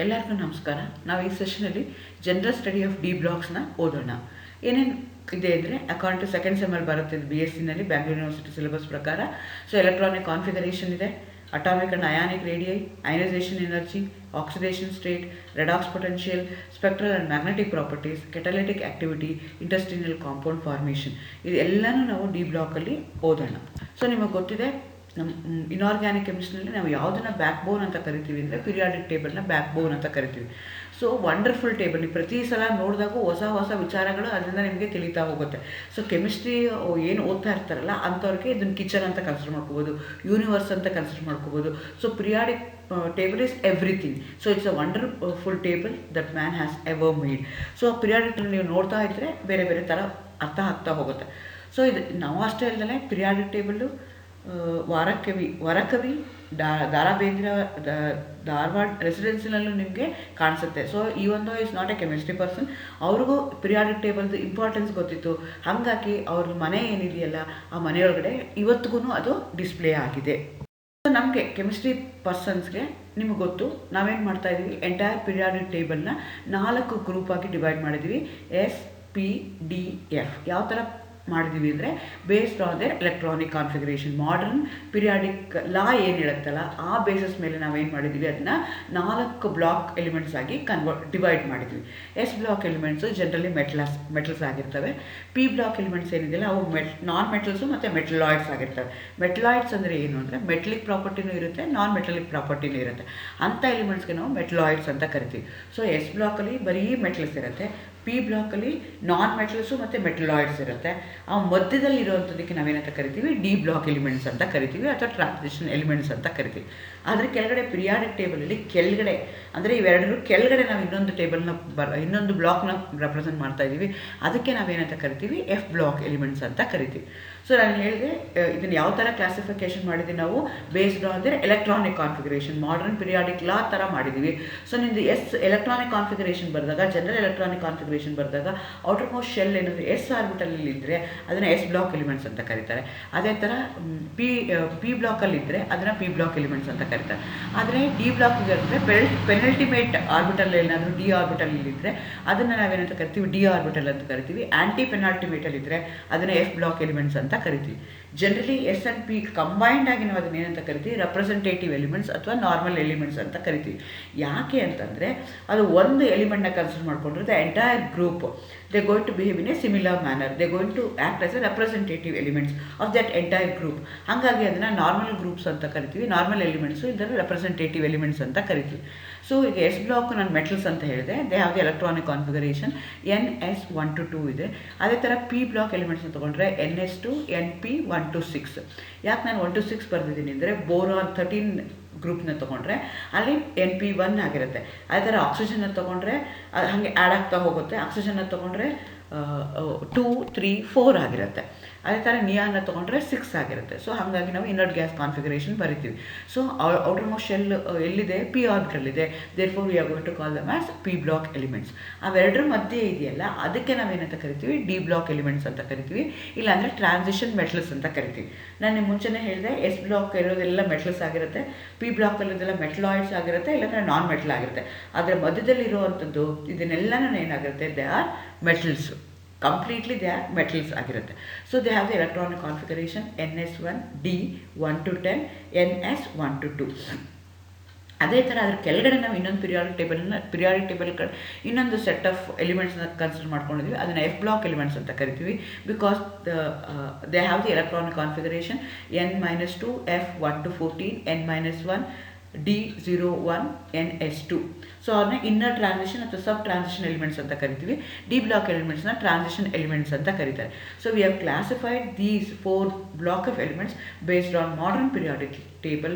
ಎಲ್ಲರಿಗೂ ನಮಸ್ಕಾರ. ನಾವು ಈ ಸೆಷನಲ್ಲಿ ಜನರಲ್ ಸ್ಟಡಿ ಆಫ್ ಡಿ ಬ್ಲಾಕ್ಸ್ನ ಓದೋಣ. ಏನೇನು ಇದೆ ಅಂದರೆ ಅಕಾರ್ಡಿಂಗ್ ಟು ಸೆಕೆಂಡ್ ಸೆಮ್ಮಲ್ಲಿ ಬರುತ್ತೆ BSc ಬ್ಯಾಂಗ್ಳೂರ್ ಯೂನಿವರ್ಸಿಟಿ ಸಿಲೆಬಸ್ ಪ್ರಕಾರ. ಸೊ ಎಲೆಕ್ಟ್ರಾನಿಕ್ ಕಾನ್ಫಿಗರೇಷನ್ ಇದೆ, atomic and ionic radii, ionisation energy, oxidation state, redox potential, spectral and magnetic properties, catalytic activity, interstitial compound formation, ಇದೆಲ್ಲನೂ ನಾವು ಡಿ ಬ್ಲಾಕಲ್ಲಿ ಓದೋಣ. ಸೊ ನಿಮಗೆ ಗೊತ್ತಿದೆ, ನಮ್ಮ ಇನಾರ್ಗ್ಯಾನಿಕ್ ಕೆಮಿಸ್ಟ್ರಿಯಲ್ಲಿ ನಾವು ಯಾವುದನ್ನು ಬ್ಯಾಕ್ ಬೋನ್ ಅಂತ ಕರಿತೀವಿ ಅಂದರೆ ಪಿರಿಯಾಡಿಕ್ ಟೇಬಲ್ನ ಬ್ಯಾಕ್ ಬೋನ್ ಅಂತ ಕರಿತೀವಿ. ಸೊ ವಂಡರ್ಫುಲ್ ಟೇಬಲ್, ನೀವು ಪ್ರತಿ ಸಲ ನೋಡಿದಾಗೂ ಹೊಸ ಹೊಸ ವಿಚಾರಗಳು ಅದರಿಂದ ನಿಮಗೆ ತಿಳಿತಾ ಹೋಗುತ್ತೆ. ಸೊ ಕೆಮಿಸ್ಟ್ರಿ ಏನು ಓದ್ತಾ ಇರ್ತಾರಲ್ಲ ಅಂಥವ್ರಿಗೆ ಇದನ್ನು ಕಿಚನ್ ಅಂತ ಕನ್ಸಿಡರ್ ಮಾಡ್ಕೋಬೋದು, ಯೂನಿವರ್ಸ್ ಅಂತ ಕನ್ಸಿಡರ್ ಮಾಡ್ಕೋಬೋದು. So periodic table is everything. So it's a wonderful table that man has ever made. So periodic ನೀವು ನೋಡ್ತಾ ಇದ್ದರೆ ಬೇರೆ ಬೇರೆ ಥರ ಅರ್ಥ ಆಗ್ತಾ ಹೋಗುತ್ತೆ. ಸೊ ಇದು ನಾವು ಅಷ್ಟೇ ಅಲ್ಲದೆ ಪಿರಿಯಾಡಿಕ್ ಟೇಬಲ್ಲು ವರಕವಿ ದಾರಾ ಬೇಂದ್ರ ಧಾರವಾಡ ರೆಸಿಡೆನ್ಸಿನಲ್ಲೂ ನಿಮಗೆ ಕಾಣಿಸುತ್ತೆ. ಸೊ ಈ ಒಂದು is not A chemistry person, ಅವ್ರಿಗೂ ಪಿರಿಯಾಡಿಕ್ ಟೇಬಲ್ದು ಇಂಪಾರ್ಟೆನ್ಸ್ ಗೊತ್ತಿತ್ತು. ಹಾಗಾಗಿ ಅವ್ರ ಮನೆ ಏನಿದೆಯಲ್ಲ ಆ ಮನೆಯೊಳಗಡೆ ಇವತ್ತಿಗೂ ಅದು ಡಿಸ್ಪ್ಲೇ ಆಗಿದೆ. ಸೊ ನಮಗೆ ಕೆಮಿಸ್ಟ್ರಿ ಪರ್ಸನ್ಸ್ಗೆ ನಿಮಗೆ ಗೊತ್ತು, ನಾವೇನು ಮಾಡ್ತಾ ಇದ್ದೀವಿ, ಎಂಟೈರ್ ಪಿರಿಯಾಡಿಕ್ ಟೇಬಲ್ನ 4 ಗ್ರೂಪಾಗಿ ಡಿವೈಡ್ ಮಾಡಿದ್ದೀವಿ. SPDF ಯಾವ ಥರ ಮಾಡಿದ್ದೀವಿ ಅಂದರೆ based on their electronic configuration. Modern periodic law ಏನು ಹೇಳುತ್ತಲ್ಲ ಆ ಬೇಸಿಸ್ ಮೇಲೆ ನಾವೇನು ಮಾಡಿದ್ದೀವಿ, ಅದನ್ನ 4 ಬ್ಲಾಕ್ ಎಲಿಮೆಂಟ್ಸ್ ಆಗಿ ಡಿವೈಡ್ ಮಾಡಿದ್ವಿ. S block elements generally metals ಆಗಿರ್ತವೆ. P ಬ್ಲಾಕ್ ಎಲಿಮೆಂಟ್ಸ್ ಏನಿದೆಯಲ್ಲ ಅವು ನಾನ್ ಮೆಟಲ್ಸು ಮತ್ತು ಮೆಟಲಾಯ್ಡ್ಸ್ ಆಗಿರ್ತವೆ. ಮೆಟಲಾಯ್ಡ್ಸ್ ಅಂದರೆ ಏನು ಅಂದರೆ ಮೆಟಲಿಕ್ ಪ್ರಾಪರ್ಟಿನೂ ಇರುತ್ತೆ, ನಾನ್ ಮೆಟಲಿಕ್ ಪ್ರಾಪರ್ಟಿನೂ ಇರುತ್ತೆ. ಅಂಥ ಎಲಿಮೆಂಟ್ಸ್ಗೆ ನಾವು ಮೆಟಲಾಯ್ಡ್ಸ್ ಅಂತ ಕರಿತೀವಿ. ಸೊ S ಬ್ಲಾಕಲ್ಲಿ ಬರೀ ಮೆಟಲ್ಸ್ ಇರುತ್ತೆ, P ಬ್ಲಾಕಲ್ಲಿ ನಾನ್ ಮೆಟಲ್ಸು ಮತ್ತು ಮೆಟಲಾಯ್ಡ್ಸ್ ಇರುತ್ತೆ. ಆ ಮಧ್ಯದಲ್ಲಿ ಇರುವಂಥದ್ದಕ್ಕೆ ನಾವೇನಂತ ಕರಿತೀವಿ, ಡಿ ಬ್ಲಾಕ್ ಎಲಿಮೆಂಟ್ಸ್ ಅಂತ ಕರಿತೀವಿ, ಅಥವಾ ಟ್ರಾನ್ಸಿಷನ್ ಎಲಿಮೆಂಟ್ಸ್ ಅಂತ ಕರಿತೀವಿ. ಆದರೆ ಕೆಳಗಡೆ ಪಿರಿಯಾಡಿಕ್ ಟೇಬಲಲ್ಲಿ ಕೆಳಗಡೆ ಅಂದರೆ ಇವೆರಡರ ಕೆಳಗಡೆ ನಾವು ಇನ್ನೊಂದು ಬ್ಲಾಕ್ನ ರೆಪ್ರೆಸೆಂಟ್ ಮಾಡ್ತಾ ಇದ್ದೀವಿ. ಅದಕ್ಕೆ ನಾವೇನಂತ ಕರಿತೀವಿ, F ಬ್ಲಾಕ್ ಎಲಿಮೆಂಟ್ಸ್ ಅಂತ ಕರಿತೀವಿ. ಸೊ ನಾನು ಹೇಳಿದೆ, ಇದನ್ನು ಯಾವ ಥರ ಕ್ಲಾಸಿಫಿಕೇಷನ್ ಮಾಡಿದ್ದೀವಿ ನಾವು, based on their electronic configuration, modern periodic law ಥರ ಮಾಡಿದ್ದೀವಿ. ಸೊ ನಿಮ್ಮದು ಎಲೆಕ್ಟ್ರಾನಿಕ್ ಕಾನ್ಫಿಗರೇಷನ್ ಬರೆದಾಗ, ಜನರಲ್ ಎಲೆಕ್ಟ್ರಾನಿಕ್ ಕಾನ್ಫಿಗರೇಷನ್ ಬರೆದಾಗ ಔಟರ್ ಮೋಸ್ಟ್ ಶೆಲ್ ಏನಾದರೂ S ಆರ್ಬಿಟಲಲ್ಲಿ ಇದ್ದರೆ ಅದನ್ನು S ಬ್ಲಾಕ್ ಎಲಿಮೆಂಟ್ಸ್ ಅಂತ ಕರೀತಾರೆ. ಅದೇ ಥರ P ಬ್ಲಾಕಲ್ಲಿ ಇದ್ದರೆ ಅದನ್ನು P ಬ್ಲಾಕ್ ಎಲಿಮೆಂಟ್ಸ್ ಅಂತ ಕರೀತಾರೆ. ಆದರೆ ಡಿ ಬ್ಲಾಕ್ ಅಂದರೆ ಪೆನಲ್ಟಿಮೇಟ್ ಆರ್ಬಿಟಲ್ ಏನಾದರೂ ಡಿ ಆರ್ಬಿಟಲಲ್ಲಿ ಇದ್ದರೆ ಅದನ್ನು ನಾವೇನಂತ ಕರಿತೀವಿ, ಡಿ ಆರ್ಬಿಟಲ್ ಅಂತ ಕರಿತೀವಿ. ಆ್ಯಂಟಿ ಪೆನಾಲ್ಟಿಮೇಟಲ್ಲಿ ಇದ್ದರೆ ಅದನ್ನು F ಬ್ಲಾಕ್ ಎಲಿಮೆಂಟ್ಸ್ ಅಂತ ಕರಿತೀವಿ. Generally S and P combined ಆಗಿ ನಾವು ಅದನ್ನ ಏನಂತ ಕರಿತೀವಿ, ರೆಪ್ರೆಸೆಂಟೇಟಿವ್ ಎಲಿಮೆಂಟ್ಸ್ ಅಥವಾ ನಾರ್ಮಲ್ ಎಲಿಮೆಂಟ್ಸ್ ಅಂತ ಕರಿತೀವಿ. ಯಾಕೆ ಅಂತಂದರೆ ಅದು ಒಂದು ಎಲಿಮೆಂಟ್ನ ಕನ್ಸಿಡರ್ ಮಾಡಿಕೊಂಡ್ರೆ the entire group they going to behave in a similar manner, they going to act as a representative elements of that entire group. ಹಾಗಾಗಿ ಅದನ್ನು ನಾರ್ಮಲ್ ಗ್ರೂಪ್ಸ್ ಅಂತ ಕರಿತೀವಿ, ನಾರ್ಮಲ್ ಎಲಿಮೆಂಟ್ಸು ಇದನ್ನು ರೆಪ್ರೆಸೆಂಟೇಟಿವ್ ಎಲಿಮೆಂಟ್ಸ್ ಅಂತ ಕರಿತೀವಿ. ಸೊ ಈಗ S block ನಾನು metals ಅಂತ ಹೇಳಿದೆ, they have the electronic configuration NS 1 to 2 ಇದೆ. ಅದೇ ಥರ P ಬ್ಲಾಕ್ ಎಲಿಮೆಂಟ್ಸ್ನ ತೊಗೊಂಡ್ರೆ NS2 NP 1 to 6. ಯಾಕೆ ನಾನು 1 to 6 ಬರೆದಿದ್ದೀನಿ ಅಂದರೆ ಬೋರಾನ್ 13 ಗ್ರೂಪ್ನ ತೊಗೊಂಡ್ರೆ ಅಲ್ಲಿ NP1 ಆಗಿರುತ್ತೆ. ಅದೇ ಥರ ಆಕ್ಸಿಜನ್ನ ತೊಗೊಂಡ್ರೆ ಹಾಗೆ ಆ್ಯಡ್ ಆಗ್ತಾ ಹೋಗುತ್ತೆ. ಆಕ್ಸಿಜನ್ನ ತೊಗೊಂಡ್ರೆ 2, 3, 4 ಆಗಿರುತ್ತೆ. ಅದೇ ಥರ ನಿಯಾನ್ನ ತೊಗೊಂಡ್ರೆ 6 ಆಗಿರುತ್ತೆ. ಸೊ ಹಾಗಾಗಿ ನಾವು ಇನರ್ಟ್ ಗ್ಯಾಸ್ ಕಾನ್ಫಿಗರೇಷನ್ ಬರಿತೀವಿ. ಸೊ ಔಟರ್ ಮೋಸ್ಟ್ ಶೆಲ್ ಎಲ್ಲಿದೆ, P ಆರ್ಬಿಟಲ್ಲಿದೆ. Therefore we are going to call them as P block elements. ಅವೆರಡರ ಮಧ್ಯೆ ಇದೆಯಲ್ಲ ಅದಕ್ಕೆ ನಾವೇನಂತ ಕರಿತೀವಿ, ಡಿ ಬ್ಲಾಕ್ ಎಲಿಮೆಂಟ್ಸ್ ಅಂತ ಕರಿತೀವಿ, ಇಲ್ಲಾಂದರೆ ಟ್ರಾನ್ಸಿಷನ್ ಮೆಟಲ್ಸ್ ಅಂತ ಕರಿತೀವಿ. ನಾನು ನಿಮ್ಗೆ ಮುಂಚೆನೇ ಹೇಳಿದೆ, S ಬ್ಲಾಕ್ ಇರೋದೆಲ್ಲ ಮೆಟಲ್ಸ್ ಆಗಿರುತ್ತೆ, P ಬ್ಲಾಕಲ್ಲಿದೆಲ್ಲ ಮೆಟಲಾಯ್ಡ್ಸ್ ಆಗಿರುತ್ತೆ, ಇಲ್ಲಾಂದರೆ ನಾನ್ ಮೆಟಲ್ ಆಗಿರುತ್ತೆ. ಆದರೆ ಮಧ್ಯದಲ್ಲಿರುವಂಥದ್ದು ಇದನ್ನೆಲ್ಲನೂ ಏನಾಗಿರುತ್ತೆ, they are metals. Completely they are metals ಆಗಿರುತ್ತೆ. So they have the electronic configuration NS1 D 1 to 10 NS 1 to 2. ಅದೇ ಥರ ಅದ್ರ ಕೆಳಗಡೆ ನಾವು ಇನ್ನೊಂದು ಪಿರಿಯಾಡಿಕ್ ಟೇಬಲ್ ಇನ್ನೊಂದು ಸೆಟ್ ಆಫ್ ಎಲಿಮೆಂಟ್ಸ್ನ ಕನ್ಸಿಡರ್ ಮಾಡ್ಕೊಂಡಿದ್ವಿ, ಅದನ್ನು F ಬ್ಲಾಕ್ ಎಲಿಮೆಂಟ್ಸ್ ಅಂತ ಕರಿತೀವಿ. Because they have the electronic configuration N-2 F 1 to 14 N-1 D01 NS2. So ಅವ್ರನ್ನ ಇನ್ನರ್ ಟ್ರಾನ್ಸಿಷನ್ ಅಥವಾ ಸಬ್ ಟ್ರಾನ್ಸಿಷನ್ ಎಲಿಮೆಂಟ್ಸ್ ಅಂತ ಕರಿತೀವಿ. ಡಿ ಬ್ಲಾಕ್ ಎಲಿಮೆಂಟ್ಸ್ನ ಟ್ರಾನ್ಸಿಷನ್ ಎಲಿಮೆಂಟ್ಸ್ ಅಂತ ಕರೀತಾರೆ. So we have classified these 4 block of elements based on modern periodic table,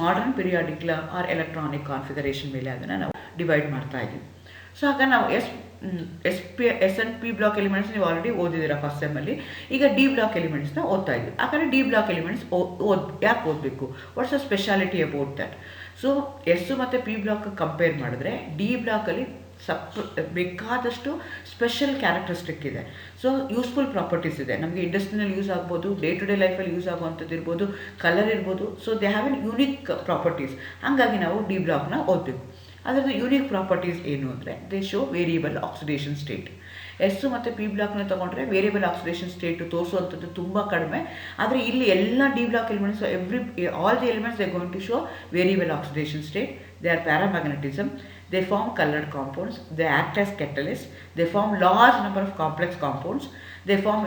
modern periodic law or electronic configuration ಮೇಲೆ ಅದನ್ನು ನಾವು ಡಿವೈಡ್ ಮಾಡ್ತಾ ಇದ್ದೀವಿ. ಸೊ ಹಾಗೆ ನಾವು S and P block elements ನೀವು ಆಲ್ರೆಡಿ ಓದಿದ್ದೀರಾ ಫಸ್ಟ್ ಸೆಮ್ಮಲ್ಲಿ. ಈಗ ಡಿ ಬ್ಲಾಕ್ ಎಲಿಮೆಂಟ್ಸ್ನ ಓದ್ತಾ ಇದ್ದೀವಿ. ಯಾಕಂದರೆ ಡಿ ಬ್ಲಾಕ್ ಎಲಿಮೆಂಟ್ಸ್ ಯಾಕೆ ಓದಬೇಕು, what's a speciality about that. So S ಮತ್ತು P ಬ್ಲಾಕ್ ಕಂಪೇರ್ ಮಾಡಿದ್ರೆ ಡಿ ಬ್ಲಾಕಲ್ಲಿ ಬೇಕಾದಷ್ಟು ಸ್ಪೆಷಲ್ ಕ್ಯಾರೆಕ್ಟರಿಸ್ಟಿಕ್ ಇದೆ. ಸೊ ಯೂಸ್ಫುಲ್ ಪ್ರಾಪರ್ಟೀಸ್ ಇದೆ, ನಮಗೆ ಇಂಡಸ್ಟ್ರಿನಲ್ಲಿ ಯೂಸ್ ಆಗ್ಬೋದು, ಡೇ ಟು ಡೇ ಲೈಫಲ್ಲಿ ಯೂಸ್ ಆಗುವಂಥದ್ದು ಇರ್ಬೋದು, ಕಲರ್ ಇರ್ಬೋದು. So they have an unique properties. ಹಾಗಾಗಿ ನಾವು ಡಿ ಬ್ಲಾಕ್ನ ಓದಬೇಕು. ಅದರದ್ದು ಯೂನಿಕ್ ಪ್ರಾಪರ್ಟೀಸ್ ಏನು ಅಂದರೆ they show variable oxidation state. S ಮತ್ತು ಪಿ ಬ್ಲಾಕ್ನ ತೊಗೊಂಡ್ರೆ ವೇರಿಯಬಲ್ ಆಕ್ಸಿಡೇಷನ್ ಸ್ಟೇಟ್ ತೋರಿಸುವಂಥದ್ದು ತುಂಬ ಕಡಿಮೆ. ಆದರೆ ಇಲ್ಲಿ ಎಲ್ಲ D block elements all the elements they going to show variable oxidation state. They are paramagnetism, they form colored compounds, they act as catalysts, they form large number of complex compounds, they form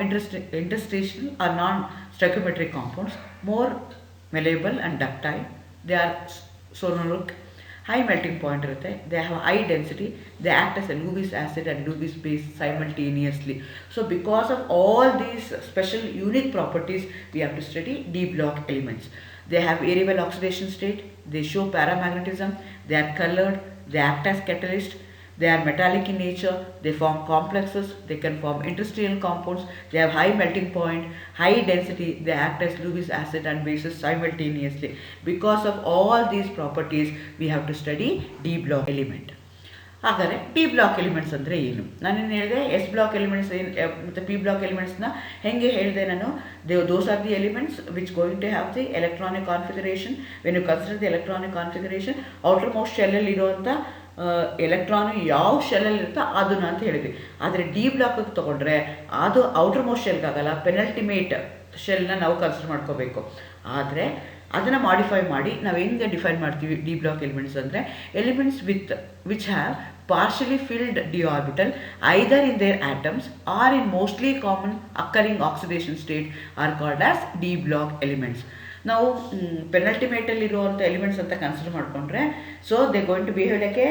interstitial or non-stoichiometric compounds, more malleable and ductile, they are sonoric, high melting point irutte, they have high density, they act as a Lewis acid and Lewis base simultaneously. So because of all these special unique properties, we have to study D block elements. They have variable oxidation state, they show paramagnetism, they are colored, they act as catalyst, they are metallic in nature, they form complexes, they can form interstitial compounds, they have high melting point, high density, they act as Lewis acid and bases simultaneously. Because of all these properties, we have to study D block element. ಹಾಗಾದರೆ D block elements ಅಂದರೆ ಏನು? ನಾನೇನು ಹೇಳಿದೆ, S block elements ಮತ್ತು P block ಎಲಿಮೆಂಟ್ಸ್ನ ಹೇಗೆ ಹೇಳಿದೆ ನಾನು? Those are the elements which going to have the electronic configuration. When you consider the electronic configuration, outermost ಶೆಲ್ಲಲ್ಲಿ ಇರುವಂಥ ಎಲೆಕ್ಟ್ರಾನು ಯಾವ ಶೆಲ್ಲಲ್ಲಿ ಇರುತ್ತೋ ಅದನ್ನು ಅಂತ ಹೇಳಿದ್ವಿ. ಆದರೆ ಡಿ ಬ್ಲಾಕ್ ತೊಗೊಂಡ್ರೆ ಅದು ಔಟರ್ ಮೋಸ್ಟ್ ಶೆಲ್ಗಾಗಲ್ಲ, ಪೆನಲ್ಟಿಮೇಟ್ ಶೆಲ್ನ ನಾವು ಕನ್ಸಿಡರ್ ಮಾಡ್ಕೋಬೇಕು. ಆದರೆ ಅದನ್ನು ಮಾಡಿಫೈ ಮಾಡಿ ನಾವು ಹೆಂಗೆ ಡಿಫೈನ್ ಮಾಡ್ತೀವಿ ಡಿ ಬ್ಲಾಕ್ ಎಲಿಮೆಂಟ್ಸ್ ಅಂದರೆ, elements which have partially filled d orbital either in their atoms or in mostly common occurring oxidation state are called as d block elements. ನಾವು ಪೆನಲ್ಟಿಮೇಟಲ್ಲಿ ಇರುವಂಥ ಎಲಿಮೆಂಟ್ಸ್ ಅಂತ ಕನ್ಸಿಡರ್ ಮಾಡಿಕೊಂಡ್ರೆ, so they going to behave like a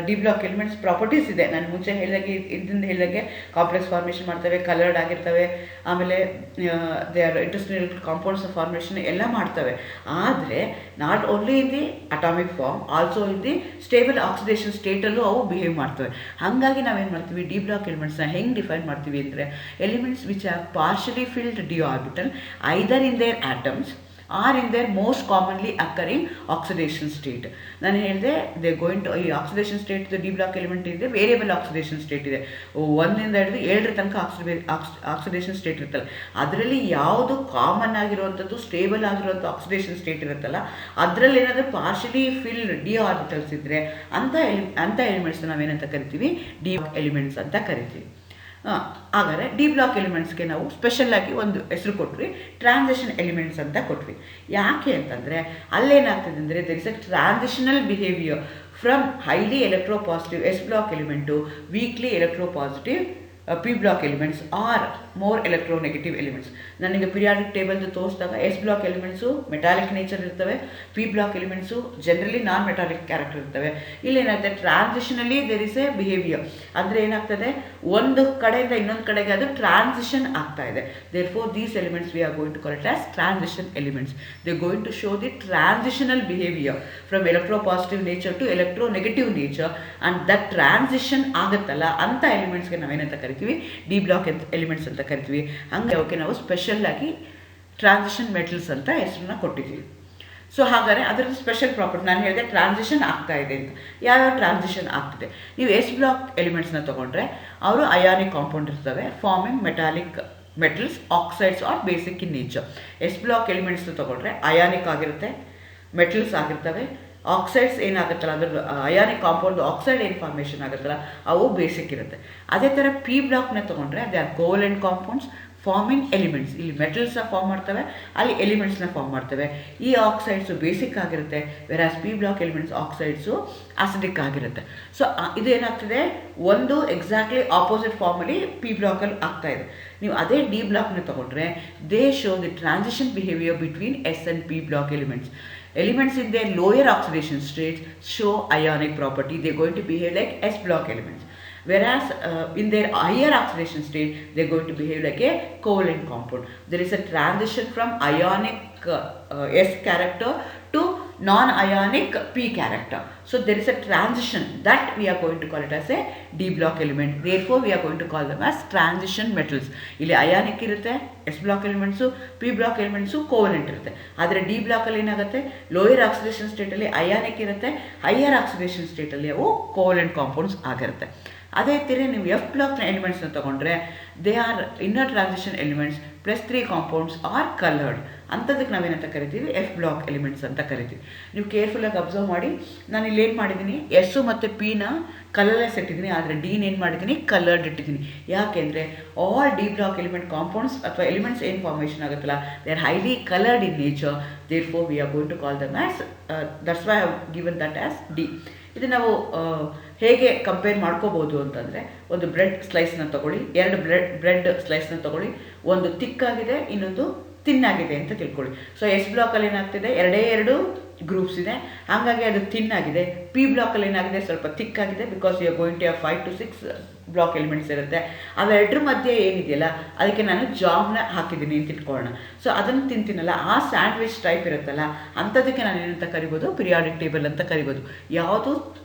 D block elements properties ಇದೆ. ನಾನು ಮುಂಚೆ ಹೇಳಿದಾಗೆ ಇದರಿಂದ ಹೇಳಿದಾಗೆ ಕಾಂಪ್ಲೆಕ್ಸ್ ಫಾರ್ಮೇಷನ್ ಮಾಡ್ತವೆ, ಕಲರ್ಡ್ ಆಗಿರ್ತವೆ, ಆಮೇಲೆ they are interstitial compounds formation ಎಲ್ಲ ಮಾಡ್ತವೆ. ಆದರೆ not only in the atomic form, also in the stable oxidation ಸ್ಟೇಟಲ್ಲೂ ಅವು ಬಿಹೇವ್ ಮಾಡ್ತವೆ. ಹಾಗಾಗಿ ನಾವೇನು ಮಾಡ್ತೀವಿ, ಡಿ ಬ್ಲಾಕ್ ಎಲಿಮೆಂಟ್ಸ್ನ ಹೆಂಗೆ ಡಿಫೈನ್ ಮಾಡ್ತೀವಿ ಅಂದರೆ, elements which have partially filled D orbital either in their atoms or in their most commonly occurring oxidation state. ನಾನು ಹೇಳಿದೆ ದೇ ಗೋಯಿಂಗ್ ಟು ಈ oxidation state D block element ಇದೆ, ವೇರಿಯಬಲ್ ಆಕ್ಸಿಡೇಷನ್ ಸ್ಟೇಟ್ ಇದೆ. 1ರಿಂದ ಹಿಡಿದು 7ರ ತನಕ ಆಕ್ಸಿಡೇಷನ್ ಸ್ಟೇಟ್ ಇರುತ್ತಲ್ಲ, ಅದರಲ್ಲಿ ಯಾವುದು ಕಾಮನ್ ಆಗಿರುವಂಥದ್ದು ಸ್ಟೇಬಲ್ ಆಗಿರುವಂಥ ಆಕ್ಸಿಡೇಷನ್ ಸ್ಟೇಟ್ ಇರುತ್ತಲ್ಲ, ಅದರಲ್ಲಿ ಏನಾದರೂ ಪಾರ್ಷಲಿ ಫಿಲ್ಡ್ ಡಿ ಆರ್ಬಿಟಲ್ಸ್ ಇದ್ದರೆ ಅಂಥ ಎಲಿಮೆಂಟ್ಸ್ ನಾವೇನಂತ ಕರಿತೀವಿ, ಡಿ ಎಲಿಮೆಂಟ್ಸ್ ಅಂತ ಕರಿತೀವಿ. ಹಾಗಾದರೆ ಡಿ ಬ್ಲಾಕ್ ಎಲಿಮೆಂಟ್ಸ್ಗೆ ನಾವು ಸ್ಪೆಷಲ್ಲಾಗಿ ಒಂದು ಹೆಸರು ಕೊಟ್ವಿ, ಟ್ರಾನ್ಸಿಷನ್ ಎಲಿಮೆಂಟ್ಸ್ ಅಂತ ಕೊಟ್ವಿ. ಯಾಕೆ ಅಂತಂದರೆ ಅಲ್ಲೇನಾಗ್ತದೆ ಅಂದರೆ, there is a transitional behaviour from highly electropositive S block element to weakly electropositive P block elements are more electronegative elements. ನನಗೆ ಪಿರಿಯಾಡಿಕ್ ಟೇಬಲ್ದು ತೋರಿಸಿದಾಗ S block elements metallic nature ಇರ್ತವೆ, P block elements generally non metallic character ಇರ್ತವೆ. ಇಲ್ಲೇನಾಗ್ತದೆ, transitionally there is a behaviour. ಅಂದರೆ ಏನಾಗ್ತದೆ, ಒಂದು ಕಡೆಯಿಂದ ಇನ್ನೊಂದು ಕಡೆಗೆ ಅದು ಟ್ರಾನ್ಸಿಷನ್ ಆಗ್ತಾ ಇದೆ. Therefore these elements we are going to call it as transition elements. They going to show the transitional behaviour from electropositive nature to electronegative nature. And that transition ಆಗುತ್ತಲ್ಲ, ಅಂಥ ಎಲಿಮೆಂಟ್ಸ್ಗೆ ನಾವೇನಂತ ಕರಿತೀವಿ, ಡಿ ಬ್ಲಾಕ್ ಎಲಿಮೆಂಟ್ಸ್ ಅಂತ ಕರಿತೀವಿ. ಹಂಗೆ ಅವಕ್ಕೆ ನಾವು ಸ್ಪೆಷಲ್ಲಾಗಿ ಟ್ರಾನ್ಸಿಷನ್ ಮೆಟಲ್ಸ್ ಅಂತ ಹೆಸರನ್ನ ಕೊಟ್ಟಿದ್ದೀವಿ. ಸೊ ಹಾಗಾದರೆ ಅದರದ್ದು ಸ್ಪೆಷಲ್ ಪ್ರಾಪರ್ಟಿ ನಾನು ಹೇಳಿದೆ, ಟ್ರಾನ್ಸಿಷನ್ ಆಗ್ತಾ ಇದೆ ಅಂತ. ಯಾವ್ಯಾವ ಟ್ರಾನ್ಸಿಷನ್ ಆಗ್ತಿದೆ? ನೀವು ಎಸ್ ಬ್ಲಾಕ್ ಎಲಿಮೆಂಟ್ಸ್ನ ತೊಗೊಂಡ್ರೆ ಅವರು ಅಯಾನಿಕ್ ಕಾಂಪೌಂಡ್ ಇರ್ತವೆ, forming metallic metals, oxides are basic in nature. S block ಎಲಿಮೆಂಟ್ಸ್ನ ತೊಗೊಂಡ್ರೆ ಅಯಾನಿಕ್ ಆಗಿರುತ್ತೆ, ಮೆಟಲ್ಸ್ ಆಗಿರ್ತವೆ, ಆಕ್ಸೈಡ್ಸ್ ಏನಾಗುತ್ತಲ್ಲ ಅದ್ರ ಅಯಾನಿಕ್ ಕಾಂಪೌಂಡ್ ಆಕ್ಸೈಡ್ ಏನು ಫಾರ್ಮೇಷನ್ ಆಗುತ್ತಲ್ಲ ಅವು ಬೇಸಿಕ್ ಇರುತ್ತೆ. ಅದೇ ಥರ ಪಿ ಬ್ಲಾಕ್ನ ತೊಗೊಂಡ್ರೆ they are covalent compounds forming elements. ಇಲ್ಲಿ ಮೆಟಲ್ಸ್ನ ಫಾರ್ಮ್ ಮಾಡ್ತವೆ, ಅಲ್ಲಿ ಎಲಿಮೆಂಟ್ಸ್ನ ಫಾರ್ಮ್ ಮಾಡ್ತವೆ. ಈ ಆಕ್ಸೈಡ್ಸು ಬೇಸಿಕ್ ಆಗಿರುತ್ತೆ, whereas P block elements oxides acidic ಆಗಿರುತ್ತೆ. ಸೊ ಇದು ಏನಾಗ್ತದೆ, ಒಂದು ಎಕ್ಸಾಕ್ಟ್ಲಿ ಆಪೋಸಿಟ್ ಫಾರ್ಮಲ್ಲಿ ಪಿ ಬ್ಲಾಕಲ್ಲಿ ಆಗ್ತಾ ಇದೆ. ನೀವು ಅದೇ ಡಿ ಬ್ಲಾಕ್ನ ತೊಗೊಂಡ್ರೆ they show the transition behaviour between S and P block elements. Elements in their lower oxidation states show ionic property. They are going to behave like S block elements. Whereas in their higher oxidation state, they are going to behave like a covalent compound. There is a transition from ionic S character to non-ionic P character. So there is a transition that we are going to call it as a D block element. Therefore we are going to call them as transition metals. ಇಲ್ಲಿ ionic ಇರುತ್ತೆ, S block elements, P block elements covalent ಇರುತ್ತೆ. ಆದರೆ D block ಅಲ್ಲಿ ಏನಾಗುತ್ತೆ, lower oxidation state ಅಲ್ಲಿ ionic ಇರುತ್ತೆ, higher oxidation state ಅಲ್ಲಿ ಅವು covalent compounds ಆಗಿರುತ್ತೆ. ಅದೇ ಥರ ನೀವು ಎಫ್ ಬ್ಲಾಕ್ನ ಎಲಿಮೆಂಟ್ಸ್ನ ತೊಗೊಂಡ್ರೆ they are inner transition elements +3 compounds are coloured. ಅಂಥದಕ್ಕೆ ನಾವೇನಂತ ಕರಿತೀವಿ, ಎಫ್ ಬ್ಲಾಕ್ ಎಲಿಮೆಂಟ್ಸ್ ಅಂತ ಕರಿತೀವಿ. ನೀವು ಕೇರ್ಫುಲ್ಲಾಗಿ ಅಬ್ಸರ್ವ್ ಮಾಡಿ, ನಾನು ಇಲ್ಲಿ ಏನು ಮಾಡಿದ್ದೀನಿ, ಎಸ್ಸು ಮತ್ತು ಪಿನ ಕಲರ್ಲೆಸ್ ಇಟ್ಟಿದ್ದೀನಿ, ಆದರೆ ಡಿನ ಏನು ಮಾಡಿದ್ದೀನಿ, ಕಲರ್ಡ್ ಇಟ್ಟಿದ್ದೀನಿ. ಯಾಕೆಂದರೆ all D block element compounds ಅಥವಾ ಎಲಿಮೆಂಟ್ಸ್ ಏನು ಫಾರ್ಮೇಷನ್ ಆಗುತ್ತಲ್ಲ, they are highly coloured in nature, therefore we are going to call them as, that's why I have given that as D. ಇದು ನಾವು ಹೇಗೆ ಕಂಪೇರ್ ಮಾಡ್ಕೋಬೋದು ಅಂತಂದರೆ, ಒಂದು ಬ್ರೆಡ್ ಸ್ಲೈಸ್ನ ತೊಗೊಳ್ಳಿ, 2 ಬ್ರೆಡ್ ಸ್ಲೈಸ್ನ ತೊಗೊಳ್ಳಿ, ಒಂದು ತಿಕ್ಕಾಗಿದೆ, ಇನ್ನೊಂದು ತಿನ್ನಾಗಿದೆ ಅಂತ ತಿಳ್ಕೊಳ್ಳಿ. ಸೊ ಎಸ್ ಬ್ಲಾಕಲ್ಲಿ ಏನಾಗ್ತಿದೆ, 2 ಗ್ರೂಪ್ಸ್ ಇದೆ, ಹಾಗಾಗಿ ಅದು ತಿನ್ನಾಗಿದೆ. ಪಿ ಬ್ಲಾಕಲ್ಲಿ ಏನಾಗಿದೆ, ಸ್ವಲ್ಪ ತಿಕ್ಕಾಗಿದೆ, because you are going to have 5 to 6 block elements ಇರುತ್ತೆ. ಅವೆರಡರ ಮಧ್ಯೆ ಏನಿದೆಯಲ್ಲ, ಅದಕ್ಕೆ ನಾನು ಜಾಮ್ನ ಹಾಕಿದ್ದೀನಿ ಅಂತ ಇಟ್ಕೊಳ್ಳೋಣ. ಸೊ ಅದನ್ನು ತಿಂತೀನಲ್ಲ, ಆ ಸ್ಯಾಂಡ್ವಿಚ್ ಟೈಪ್ ಇರುತ್ತಲ್ಲ, ಅಂಥದಕ್ಕೆ ನಾನು ಏನಂತ ಕರಿಬೋದು, ಪಿರಿಯಾಡಿಕ್ ಟೇಬಲ್ ಅಂತ ಕರಿಬೋದು. ಯಾವುದು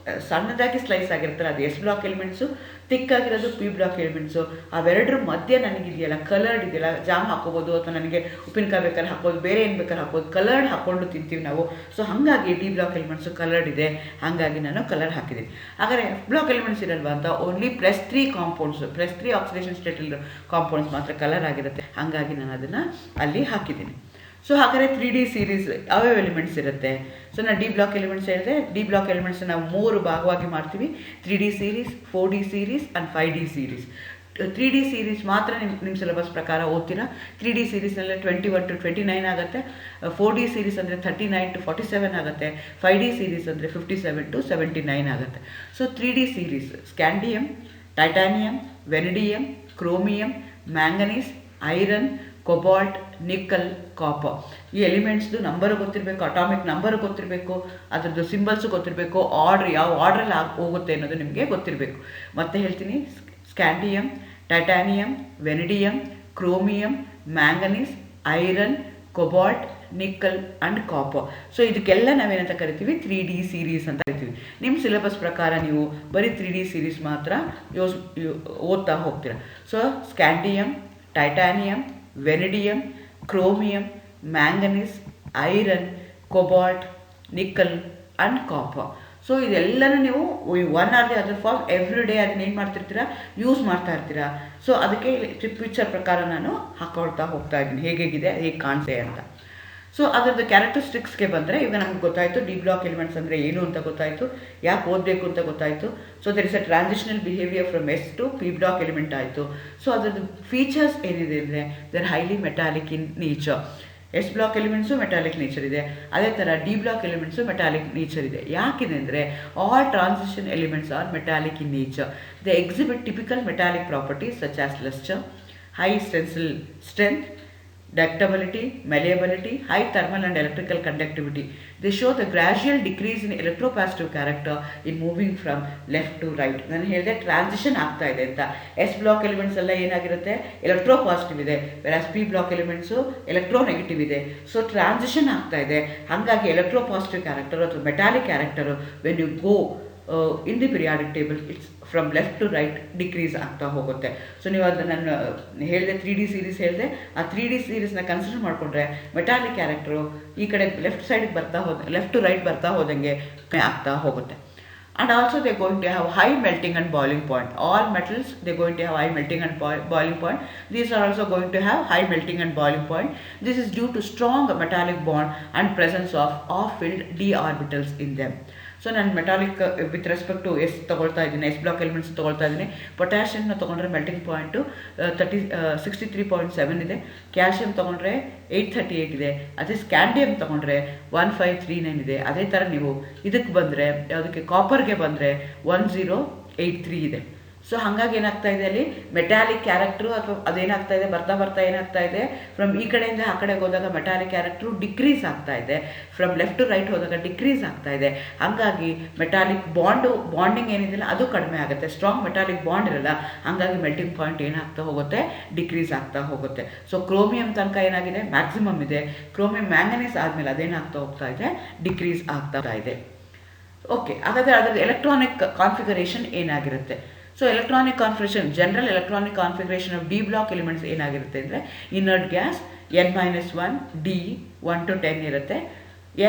ಸಣ್ಣದಾಗಿ ಸ್ಲೈಸ್ ಆಗಿರುತ್ತಲ್ಲ, ಅದು ಎಸ್ ಬ್ಲಾಕ್ ಎಲಿಮೆಂಟ್ಸು, ತಿಕ್ಕಾಗಿರೋದು ಪಿ ಬ್ಲಾಕ್ ಎಲಿಮೆಂಟ್ಸು. ಅವೆರಡರ ಮಧ್ಯೆ ನನಗಿದೆಯಲ್ಲ, ಕಲರ್ಡ್ ಇದೆಯಲ್ಲ, ಜಾಮ್ ಹಾಕೋಬೋದು, ಅಥವಾ ನನಗೆ ಉಪ್ಪಿನಕಾಯಿ ಬೇಕಾದ್ರೆ ಹಾಕೋದು, ಬೇರೆ ಏನು ಬೇಕಾದ್ರೆ ಹಾಕೋದು, ಕಲರ್ಡ್ ಹಾಕ್ಕೊಂಡು ತಿಂತೀವಿ ನಾವು. ಸೊ ಹಾಗಾಗಿ ಡಿ ಬ್ಲಾಕ್ ಎಲಿಮೆಂಟ್ಸು ಕಲರ್ಡ್ ಇದೆ, ಹಾಗಾಗಿ ನಾನು ಕಲರ್ ಹಾಕಿದ್ದೀನಿ. ಹಾಗಾದರೆ ಎಫ್ ಬ್ಲಾಕ್ ಎಲಿಮೆಂಟ್ಸ್ ಇರಲ್ವಾ ಅಂತ, ಓನ್ಲಿ +3 ಕಾಂಪೌಂಡ್ಸು, +3 ಆಕ್ಸಿಡೇಷನ್ ಸ್ಟೇಟಲ್ಲಿ ಕಾಂಪೌಂಡ್ಸ್ ಮಾತ್ರ ಕಲರ್ ಆಗಿರುತ್ತೆ, ಹಾಗಾಗಿ ನಾನು ಅದನ್ನು ಅಲ್ಲಿ ಹಾಕಿದ್ದೀನಿ. ಸೊ ಹಾಗಾದರೆ 3D ಸೀರೀಸ್ ಯಾವ್ಯಾವ ಎಲಿಮೆಂಟ್ಸ್ ಇರುತ್ತೆ. ಸೊ ನಾನು ಡಿ ಬ್ಲಾಕ್ ಎಲಿಮೆಂಟ್ಸ್ ಹೇಳಿದೆ, ಡಿ ಬ್ಲಾಕ್ ಎಲಿಮೆಂಟ್ಸ್ ನಾವು 3 ಭಾಗವಾಗಿ ಮಾಡ್ತೀವಿ, 3D series, 4D series and 5D series. 3D series ಮಾತ್ರ ನಿಮ್ಮ ಸಿಲೆಬಸ್ ಪ್ರಕಾರ ಓದ್ತೀರಾ. 3D ಸೀರೀಸ್ನಲ್ಲಿ 21 to 29 ಆಗುತ್ತೆ, 4D ಸೀರೀಸ್ ಅಂದರೆ 39 to 47 ಆಗುತ್ತೆ, 5D ಸೀರೀಸ್ ಅಂದರೆ 57 to 79 ಆಗುತ್ತೆ. So 3D series scandium, titanium, vanadium, chromium, manganese, iron, cobalt, nickel, copper. ಈ ಎಲಿಮೆಂಟ್ಸ್ದು ನಂಬರು ಗೊತ್ತಿರಬೇಕು, ಅಟಾಮಿಕ್ ನಂಬರು ಗೊತ್ತಿರಬೇಕು, ಅದರದ್ದು ಸಿಂಬಲ್ಸು ಗೊತ್ತಿರಬೇಕು, ಆರ್ಡ್ರ್ ಯಾವ ಆರ್ಡ್ರಲ್ಲಿ ಹೋಗುತ್ತೆ ಅನ್ನೋದು ನಿಮಗೆ ಗೊತ್ತಿರಬೇಕು. ಮತ್ತೆ ಹೇಳ್ತೀನಿ, scandium, titanium, vanadium, chromium, manganese, iron, cobalt, nickel and copper. So ಇದಕ್ಕೆಲ್ಲ ನಾವೇನಂತ ಕರಿತೀವಿ, 3D ಸೀರೀಸ್ ಅಂತ ಕರಿತೀವಿ. ನಿಮ್ಮ ಸಿಲೆಬಸ್ ಪ್ರಕಾರ ನೀವು ಬರೀ 3D ಸೀರೀಸ್ ಮಾತ್ರ ಓದ್ತಾ ಹೋಗ್ತೀರ. So scandium, titanium, vanadium, chromium, manganese, iron, cobalt, nickel and copper. So ಇದೆಲ್ಲನೂ ನೀವು 1 or the other form every day ಅದನ್ನ ಏನು ಮಾಡ್ತಿರ್ತೀರಾ, ಯೂಸ್ ಮಾಡ್ತಾ ಇರ್ತೀರಾ. ಸೊ ಅದಕ್ಕೆ ಪಿಕ್ಚರ್ ಪ್ರಕಾರ ನಾನು ಹಾಕೊಳ್ತಾ ಹೋಗ್ತಾ ಇದ್ದೀನಿ, ಹೇಗಿದೆ, ಹೇಗೆ ಕಾಣಿಸೆ ಅಂತ. ಸೊ ಅದರದ್ದು ಕ್ಯಾರೆಕ್ಟರಿಸ್ಟಿಕ್ಸ್ಗೆ ಬಂದರೆ, ಈಗ ನಮ್ಗೆ ಗೊತ್ತಾಯಿತು ಡಿ ಬ್ಲಾಕ್ ಎಲಿಮೆಂಟ್ಸ್ ಅಂದರೆ ಏನು ಅಂತ ಗೊತ್ತಾಯಿತು, ಯಾಕೆ ಓದಬೇಕು ಅಂತ ಗೊತ್ತಾಯಿತು. So there is a transitional behaviour from S to P block element ಆಯಿತು. ಸೊ ಅದರದ್ದು ಫೀಚರ್ಸ್ ಏನಿದೆ ಅಂದರೆ, they're highly metallic in nature. S block elements metallic nature ಇದೆ, ಅದೇ ಥರ D block elements metallic nature ಇದೆ. ಯಾಕಿದೆ ಅಂದರೆ, all transition elements are metallic in nature. They exhibit typical metallic properties such as lustre, high tensile strength, ductability, malleability, high thermal and electrical conductivity. They show the gradual decrease in electropositive character in moving from left to right. ನಾನು ಹೇಳಿದೆ transition ಆಗ್ತಾ ಇದೆ ಅಂತ. S block elements ಎಲ್ಲ ಏನಾಗಿರುತ್ತೆ, electropositive ಇದೆ, versus P block elements electronegative ಇದೆ. So transition ಆಗ್ತಾ ಇದೆ, ಹಾಗಾಗಿ ಎಲೆಕ್ಟ್ರೋಪಾಸಿಟಿವ್ ಕ್ಯಾರೆಕ್ಟರು ಅಥವಾ metallic character when you go in the periodic table it's from left to right decrease ಆಗ್ತಾ ಹೋಗುತ್ತೆ. ಸೊ ನೀವು ಅದನ್ನು ನಾನು ಹೇಳಿದೆ 3D ಸೀರೀಸ್ ಹೇಳಿದೆ, ಆ 3D ಸೀರೀಸ್ನ ಕನ್ಸಿಡರ್ ಮಾಡಿಕೊಂಡ್ರೆ ಮೆಟಾಲಿಕ್ ಕ್ಯಾರೆಕ್ಟರು ಈ ಕಡೆ ಲೆಫ್ಟ್ ಸೈಡಿಗೆ ಲೆಫ್ಟ್ ಟು ರೈಟ್ ಬರ್ತಾ ಹೋದಂಗೆ ಆಗ್ತಾ ಹೋಗುತ್ತೆ. And also they are going to have high melting and boiling point. All metals they are going to have high melting and boiling point. These are also going to have high melting and boiling point. This is due to strong metallic bond and presence of off-filled d orbitals in them. So ನಾನು metallic with respect to S ತೊಗೊಳ್ತಾ ಇದ್ದೀನಿ, S block elements ತೊಗೊಳ್ತಾ ಇದ್ದೀನಿ. ಪೊಟ್ಯಾಷಿಯಮ್ನ ತೊಗೊಂಡ್ರೆ melting point 63.7 ಇದೆ, calcium ತೊಗೊಂಡ್ರೆ 838 ಇದೆ, ಅದೇ ಸ್ಕ್ಯಾಂಡಿಯಮ್ ತೊಗೊಂಡ್ರೆ 1539 ಇದೆ. ಅದೇ ಥರ ನೀವು ಇದಕ್ಕೆ ಬಂದರೆ, ಯಾವುದಕ್ಕೆ ಕಾಪರ್ಗೆ ಬಂದರೆ 1083 ಇದೆ. ಸೊ ಹಾಗಾಗಿ ಏನಾಗ್ತಾ ಇದೆ, ಅಲ್ಲಿ ಮೆಟಾಲಿಕ್ ಕ್ಯಾರೆಕ್ಟ್ರು ಅಥವಾ ಅದೇನಾಗ್ತಾ ಇದೆ, ಬರ್ತಾ ಏನಾಗ್ತಾ ಇದೆ, ಫ್ರಮ್ ಈ ಕಡೆಯಿಂದ ಆ ಕಡೆಗೆ ಹೋದಾಗ ಮೆಟಾಲಿಕ್ ಕ್ಯಾರೆಕ್ಟ್ರು ಡಿಕ್ರೀಸ್ ಆಗ್ತಾ ಇದೆ, ಫ್ರಮ್ ಲೆಫ್ಟ್ ಟು ರೈಟ್ ಹೋದಾಗ ಡಿಕ್ರೀಸ್ ಆಗ್ತಾ ಇದೆ. ಹಾಗಾಗಿ ಮೆಟಾಲಿಕ್ ಬಾಂಡಿಂಗ್ ಏನಿದೆಯಲ್ಲ ಅದು ಕಡಿಮೆ ಆಗುತ್ತೆ, ಸ್ಟ್ರಾಂಗ್ ಮೆಟಾಲಿಕ್ ಬಾಂಡ್ ಇರಲ್ಲ, ಹಾಗಾಗಿ ಮೆಲ್ಟಿಂಗ್ ಪಾಯಿಂಟ್ ಏನಾಗ್ತಾ ಹೋಗುತ್ತೆ, ಡಿಕ್ರೀಸ್ ಆಗ್ತಾ ಹೋಗುತ್ತೆ. ಸೊ ಕ್ರೋಮಿಯಂ ತನಕ ಏನಾಗಿದೆ, ಮ್ಯಾಕ್ಸಿಮಮ್ ಇದೆ. ಕ್ರೋಮಿಯಂ ಮ್ಯಾಂಗನೀಸ್ ಆದಮೇಲೆ ಅದೇನಾಗ್ತಾ ಹೋಗ್ತಾ ಇದೆ, ಡಿಕ್ರೀಸ್ ಆಗ್ತಾ ಇದೆ. ಓಕೆ, ಹಾಗಾದರೆ ಅದರ ಎಲೆಕ್ಟ್ರಾನಿಕ್ ಕಾನ್ಫಿಗರೇಷನ್ ಏನಾಗಿರುತ್ತೆ. So electronic configuration, general electronic configuration of D block elements ಏನಾಗಿರುತ್ತೆ ಅಂದರೆ, inert gas N-1, D 1 to 10 ಇರುತ್ತೆ,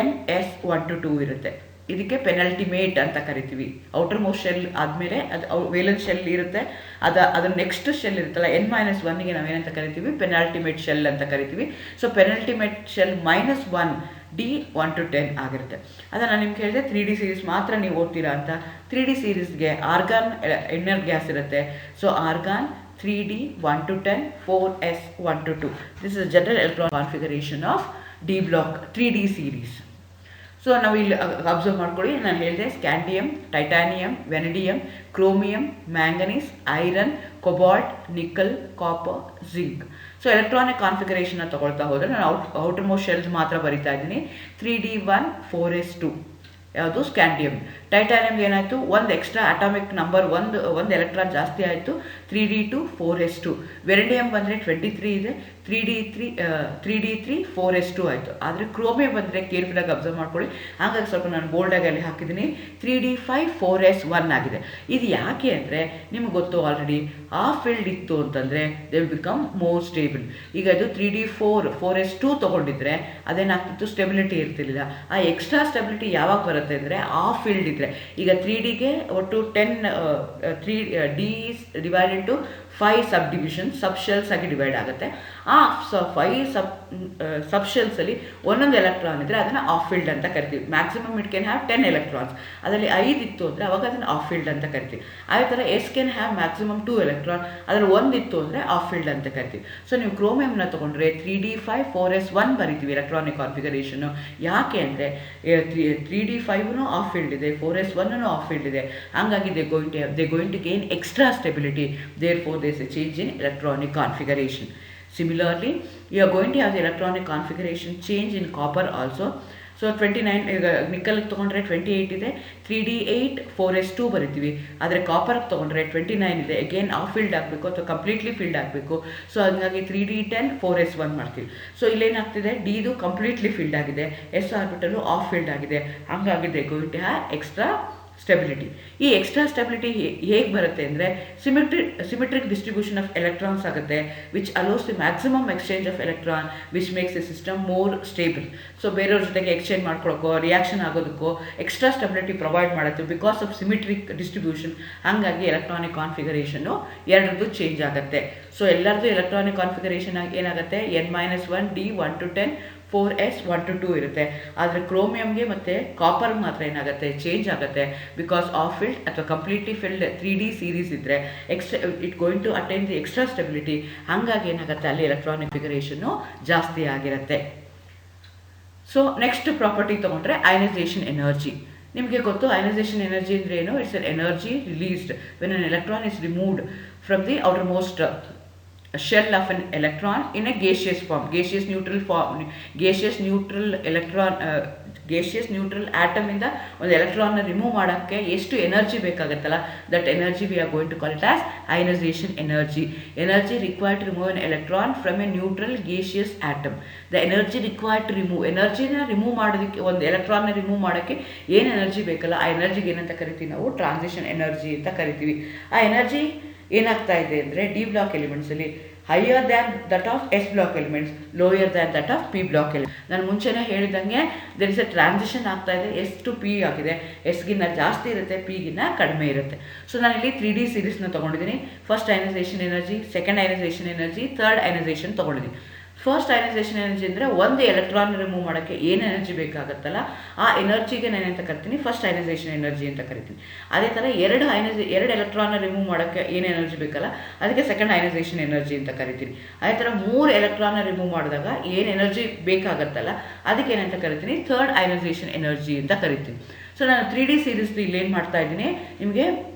N S 1 to 2 ಇರುತ್ತೆ. ಇದಕ್ಕೆ ಪೆನಲ್ಟಿಮೇಟ್ ಅಂತ ಕರಿತೀವಿ. ಔಟರ್ ಮೋಸ್ಟ್ ಶೆಲ್ ಆದಮೇಲೆ ಅದು ವೇಲೆನ್ಸ್ ಶೆಲ್ ಇರುತ್ತೆ, ಅದರ ನೆಕ್ಸ್ಟ್ ಶೆಲ್ ಇರುತ್ತಲ್ಲ N-1ಗೆ ನಾವೇನಂತ ಕರಿತೀವಿ, ಪೆನಲ್ಟಿಮೇಟ್ ಶೆಲ್ ಅಂತ ಕರಿತೀವಿ. So penultimate shell -1 D 1 to 10 ಆಗಿರುತ್ತೆ. ಅದನ್ನು ನಾನು ನಿಮ್ಗೆ ಹೇಳಿದೆ 3D ಸೀರೀಸ್ ಮಾತ್ರ ನೀವು ಓದ್ತೀರಾ ಅಂತ. 3D ಸೀರೀಸ್ಗೆ ಆರ್ಗಾನ್ ಇನ್ನರ್ ಗ್ಯಾಸ್ ಇರುತ್ತೆ. So argon 3D 1 to 10, 4s 1 to 2. This is general electron configuration of D block 3D series. So ನಾವು ಇಲ್ಲಿ ಅಬ್ಸರ್ವ್ ಮಾಡ್ಕೊಳ್ಳಿ, ನಾನು ಹೇಳಿದೆ scandium, titanium, vanadium, chromium, manganese, iron, cobalt, nickel, copper, zinc. So electronic ಕಾನ್ಫಿಗರೇಷನ್ನ ತಗೊಳ್ತಾ ಹೋದರೆ ನಾನು ಔಟರ್ ಮೋಸ್ಟ್ ಶೆಲ್ಸ್ ಮಾತ್ರ ಬರಿತಾ ಇದ್ದೀನಿ. 3D1 4s2 ಯಾವುದು ಸ್ಕ್ಯಾಂಡಿಯಮ್. ಟೈಟಾನಿಯಮ್ಗೆ ಏನಾಯಿತು, ಒಂದು ಎಕ್ಸ್ಟ್ರಾ ಅಟಾಮಿಕ್ ನಂಬರ್, ಒಂದು ಎಲೆಕ್ಟ್ರಾನ್ ಜಾಸ್ತಿ ಆಯಿತು, 3D2 4s2. ವೆರಡಿಯಮ್ ಬಂದರೆ 23 ಇದೆ, 3D3 4s2 ಆಯಿತು. ಆದರೆ ಕ್ರೋಮಿಯಮ್ ಬಂದರೆ ಕೇರ್ಫುಲ್ಲಾಗಿ ಅಬ್ಸರ್ವ್ ಮಾಡ್ಕೊಳ್ಳಿ, ಹಾಗಾಗಿ ಸ್ವಲ್ಪ ನಾನು ಬೋಲ್ಡಾಗಿ ಅಲ್ಲಿ ಹಾಕಿದ್ದೀನಿ, 3D5 4s1 ಆಗಿದೆ. ಇದು ಯಾಕೆ ಅಂದರೆ ನಿಮ್ಗೆ ಗೊತ್ತು ಆಲ್ರೆಡಿ, ಆ ಫೀಲ್ಡ್ ಇತ್ತು ಅಂತಂದರೆ they will become more stable. ಈಗ ಇದು 3D4 4s2 ತೊಗೊಂಡಿದ್ರೆ ಅದೇನಾಗ್ತಿತ್ತು, ಸ್ಟೆಬಿಲಿಟಿ ಇರ್ತಿರ್ಲಿಲ್ಲ. ಆ ಎಕ್ಸ್ಟ್ರಾ ಸ್ಟೆಬಿಲಿಟಿ ಯಾವಾಗ ಬರುತ್ತೆ ಅಂದರೆ ಆ ಫೀಲ್ಡ್ ಇದ್ದರೆ. ಈಗ 3Dಗೆ ಒಟ್ಟು 10 3D divided to 5 sub division, sub shells ಆಗಿ ಡಿವೈಡ್ ಆಗುತ್ತೆ. ಆ 5 ಸಬ್ ಶೆಲ್ಸಲ್ಲಿ ಒಂದೊಂದು ಎಲೆಕ್ಟ್ರಾನ್ ಇದ್ದರೆ ಅದನ್ನು ಆಫ್ ಫೀಲ್ಡ್ ಅಂತ ಕರಿತೀವಿ. Maximum it can have 10 electrons, ಅದರಲ್ಲಿ 5 ಇತ್ತು ಅಂದರೆ ಅವಾಗ ಅದನ್ನು ಆಫ್ ಫೀಲ್ಡ್ ಅಂತ ಕರಿತೀವಿ. ಅದೇ ಥರ s can have maximum 2 electron, ಅದರಲ್ಲಿ 1 ಇತ್ತು ಅಂದರೆ ಆಫ್ ಫೀಲ್ಡ್ ಅಂತ ಕರಿತೀವಿ. ಸೊ ನೀವು ಕ್ರೋಮಿಯಮ್ನ ತೊಗೊಂಡ್ರೆ 3D5 4s1 ಬರಿತೀವಿ ಎಲೆಕ್ಟ್ರಾನಿಕ್ ಕಾನ್ಫಿಗರೇಷನ್ನು. ಯಾಕೆ ಅಂದರೆ 3D5 ಆಫ್ ಫೀಲ್ಡ್ ಇದೆ, 4s1 ಆಫ್ ಫೀಲ್ಡ್ ಇದೆ. ಹಾಗಾಗಿ they going to gain extra stability, therefore there is a change in electronic configuration. Similarly, you are going to have the electronic configuration change in copper also. So 29 ಈಗ ನಿಕ್ಕಲ್ಗೆ ತೊಗೊಂಡ್ರೆ 28 ಇದೆ, 3D8 4s2 ಬರಿತೀವಿ. ಆದರೆ ಕಾಪರ್ಗೆ ತೊಗೊಂಡ್ರೆ 29 ಇದೆ, again of field ಆಗಬೇಕು ಅಥವಾ completely field ಆಗಬೇಕು. ಸೊ ಹಾಗಾಗಿ 3D10 4s1 ಮಾಡ್ತೀವಿ. ಸೊ ಇಲ್ಲೇನಾಗ್ತಿದೆ, ಡಿದು ಕಂಪ್ಲೀಟ್ಲಿ ಫೀಲ್ಡ್ ಆಗಿದೆ, ಎಸ್ ಆರ್ಬಿಟಲು ಆಫ್ ಫೀಲ್ಡ್ ಆಗಿದೆ. ಹಾಗಾಗಿದೆ going to have extra stability. ಈ ಎಕ್ಸ್ಟ್ರಾ ಸ್ಟೆಬಿಲಿಟಿ ಹೇಗೆ ಬರುತ್ತೆ ಅಂದರೆ ಸಿಮೆಟ್ರಿಕ್ ಡಿಸ್ಟ್ರಿಬ್ಯೂಷನ್ ಆಫ್ ಎಲೆಕ್ಟ್ರಾನ್ಸ್ ಆಗುತ್ತೆ, which allows the maximum exchange of electron, which makes the system more stable. So ಬೇರೆಯವ್ರ ಜೊತೆಗೆ ಎಕ್ಸ್ಚೇಂಜ್ ಮಾಡ್ಕೊಳ್ಳೋಕ್ಕೋ ರಿಯಾಕ್ಷನ್ ಆಗೋದಕ್ಕೋ ಎಕ್ಸ್ಟ್ರಾ ಸ್ಟೆಬಿಲಿಟಿ ಪ್ರೊವೈಡ್ ಮಾಡುತ್ತೆ ಬಿಕಾಸ್ ಆಫ್ ಸಿಮೆಟ್ರಿಕ್ ಡಿಸ್ಟ್ರಿಬ್ಯೂಷನ್. ಹಾಗಾಗಿ ಎಲೆಕ್ಟ್ರಾನಿಕ್ ಕಾನ್ಫಿಗರೇಷನ್ನು ಎರಡರದ್ದು ಚೇಂಜ್ ಆಗುತ್ತೆ. ಸೊ ಎಲ್ಲರದ್ದು ಎಲೆಕ್ಟ್ರಾನಿಕ್ ಕಾನ್ಫಿಗರೇಷನ್ ಏನಾಗುತ್ತೆ, N-1 D 1 to 10 4s 1 to 2 ಇರುತ್ತೆ. ಆದರೆ ಕ್ರೋಮಿಯಮ್ಗೆ ಮತ್ತು ಕಾಪರ್ಗೆ ಮಾತ್ರ ಏನಾಗುತ್ತೆ, ಚೇಂಜ್ ಆಗುತ್ತೆ ಬಿಕಾಸ್ ಆಫ್ ಫೀಲ್ಡ್ ಅಥವಾ ಕಂಪ್ಲೀಟ್ಲಿ ಫೀಲ್ಡ್ 3D ಸೀರೀಸ್ ಇದ್ದರೆ it going to attain the extra stability. ಹಾಗಾಗಿ ಏನಾಗುತ್ತೆ, ಅಲ್ಲಿ ಎಲೆಕ್ಟ್ರಾನಿಕ್ ಕಾನ್ಫಿಗರೇಷನ್ನು ಜಾಸ್ತಿ ಆಗಿರುತ್ತೆ. ಸೊ ನೆಕ್ಸ್ಟ್ ಪ್ರಾಪರ್ಟಿ ತೊಗೊಂಡ್ರೆ ಅಯನೈಸೇಷನ್ ಎನರ್ಜಿ. ನಿಮಗೆ ಗೊತ್ತು ಅಯನೈಸೇಷನ್ ಎನರ್ಜಿ ಅಂದರೆ ಏನು, it's an energy released when an electron is removed from the outer most shell of an electron in a gaseous form, gaseous neutral atom ಇಂದ ಒಂದು ಎಲೆಕ್ಟ್ರಾನ್ನ remove ಮಾಡೋಕ್ಕೆ ಎಷ್ಟು ಎನರ್ಜಿ ಬೇಕಾಗುತ್ತಲ್ಲ, that energy we are going to call it as ionisation energy. Energy required to remove an electron from a neutral gaseous atom. The energy required to remove, ಎನರ್ಜಿನ remove ಮಾಡೋದಕ್ಕೆ, ಒಂದು ಎಲೆಕ್ಟ್ರಾನ್ನ ರಿಮೂವ್ ಮಾಡೋಕ್ಕೆ ಏನು energy ಬೇಕಲ್ಲ, ಆ ಎನರ್ಜಿಗೆ ಏನಂತ ಕರಿತೀವಿ ನಾವು, ಟ್ರಾನ್ಸಿಷನ್ ಎನರ್ಜಿ ಅಂತ ಕರಿತೀವಿ. ಆ ಎನರ್ಜಿ ಏನಾಗ್ತಾ ಇದೆ ಅಂದರೆ ಡಿ ಬ್ಲಾಕ್ ಎಲಿಮೆಂಟ್ಸಲ್ಲಿ higher than that of S block elements, lower than that of P block elements. ನಾನು ಮುಂಚೆನೇ ಹೇಳಿದಂಗೆ ದರ್ ಇಸ್ ಎ ಟ್ರಾನ್ಸಿಷನ್ ಆಗ್ತಾ ಇದೆ, ಎಸ್ ಟು ಪಿ ಆಗಿದೆ. ಎಸ್ಗಿನ್ನ ಜಾಸ್ತಿ ಇರುತ್ತೆ, ಪಿಗಿನ್ನ ಕಡಿಮೆ ಇರುತ್ತೆ. ಸೊ ನಾನಿಲ್ಲಿ 3D ಸೀರೀಸ್ನ ತೊಗೊಂಡಿದ್ದೀನಿ. First ionisation energy, second ionisation energy, third ionisation ತೊಗೊಂಡಿದ್ದೀನಿ. ಫಸ್ಟ್ ಅಯನೈಸೇಷನ್ ಎನರ್ಜಿ ಅಂದರೆ ಒಂದು ಎಲೆಕ್ಟ್ರಾನ್ ರಿಮೂವ್ ಮಾಡೋಕ್ಕೆ ಏನು ಎನರ್ಜಿ ಬೇಕಾಗುತ್ತಲ್ಲ, ಆ ಎನರ್ಜಿಗೆ ನಾನೇಂತ ಕರಿತೀನಿ, ಫಸ್ಟ್ ಅಯನೈಸೇಷನ್ ಎನರ್ಜಿ ಅಂತ ಕರಿತೀನಿ. ಅದೇ ಥರ ಎರಡು ಎಲೆಕ್ಟ್ರಾನ್ನ ರಿಮೂವ್ ಮಾಡೋಕ್ಕೆ ಏನು ಎನರ್ಜಿ ಬೇಕಲ್ಲ, ಅದಕ್ಕೆ ಸೆಕೆಂಡ್ ಅಯನೈಸೇಷನ್ ಎನರ್ಜಿ ಅಂತ ಕರಿತೀನಿ. ಅದೇ ಥರ 3 ಎಲೆಕ್ಟ್ರಾನ್ನ ರಿಮೂವ್ ಮಾಡಿದಾಗ ಏನು ಎನರ್ಜಿ ಬೇಕಾಗುತ್ತಲ್ಲ, ಅದಕ್ಕೆ ಏನಂತ ಕರಿತೀನಿ, ಥರ್ಡ್ ಅಯನೈಸೇಷನ್ ಎನರ್ಜಿ ಅಂತ ಕರಿತೀನಿ. ಸೊ ನಾನು 3D ಸೀರೀಸ್ದು ಇಲ್ಲೇನು ಮಾಡ್ತಾ ಇದ್ದೀನಿ, ನಿಮಗೆ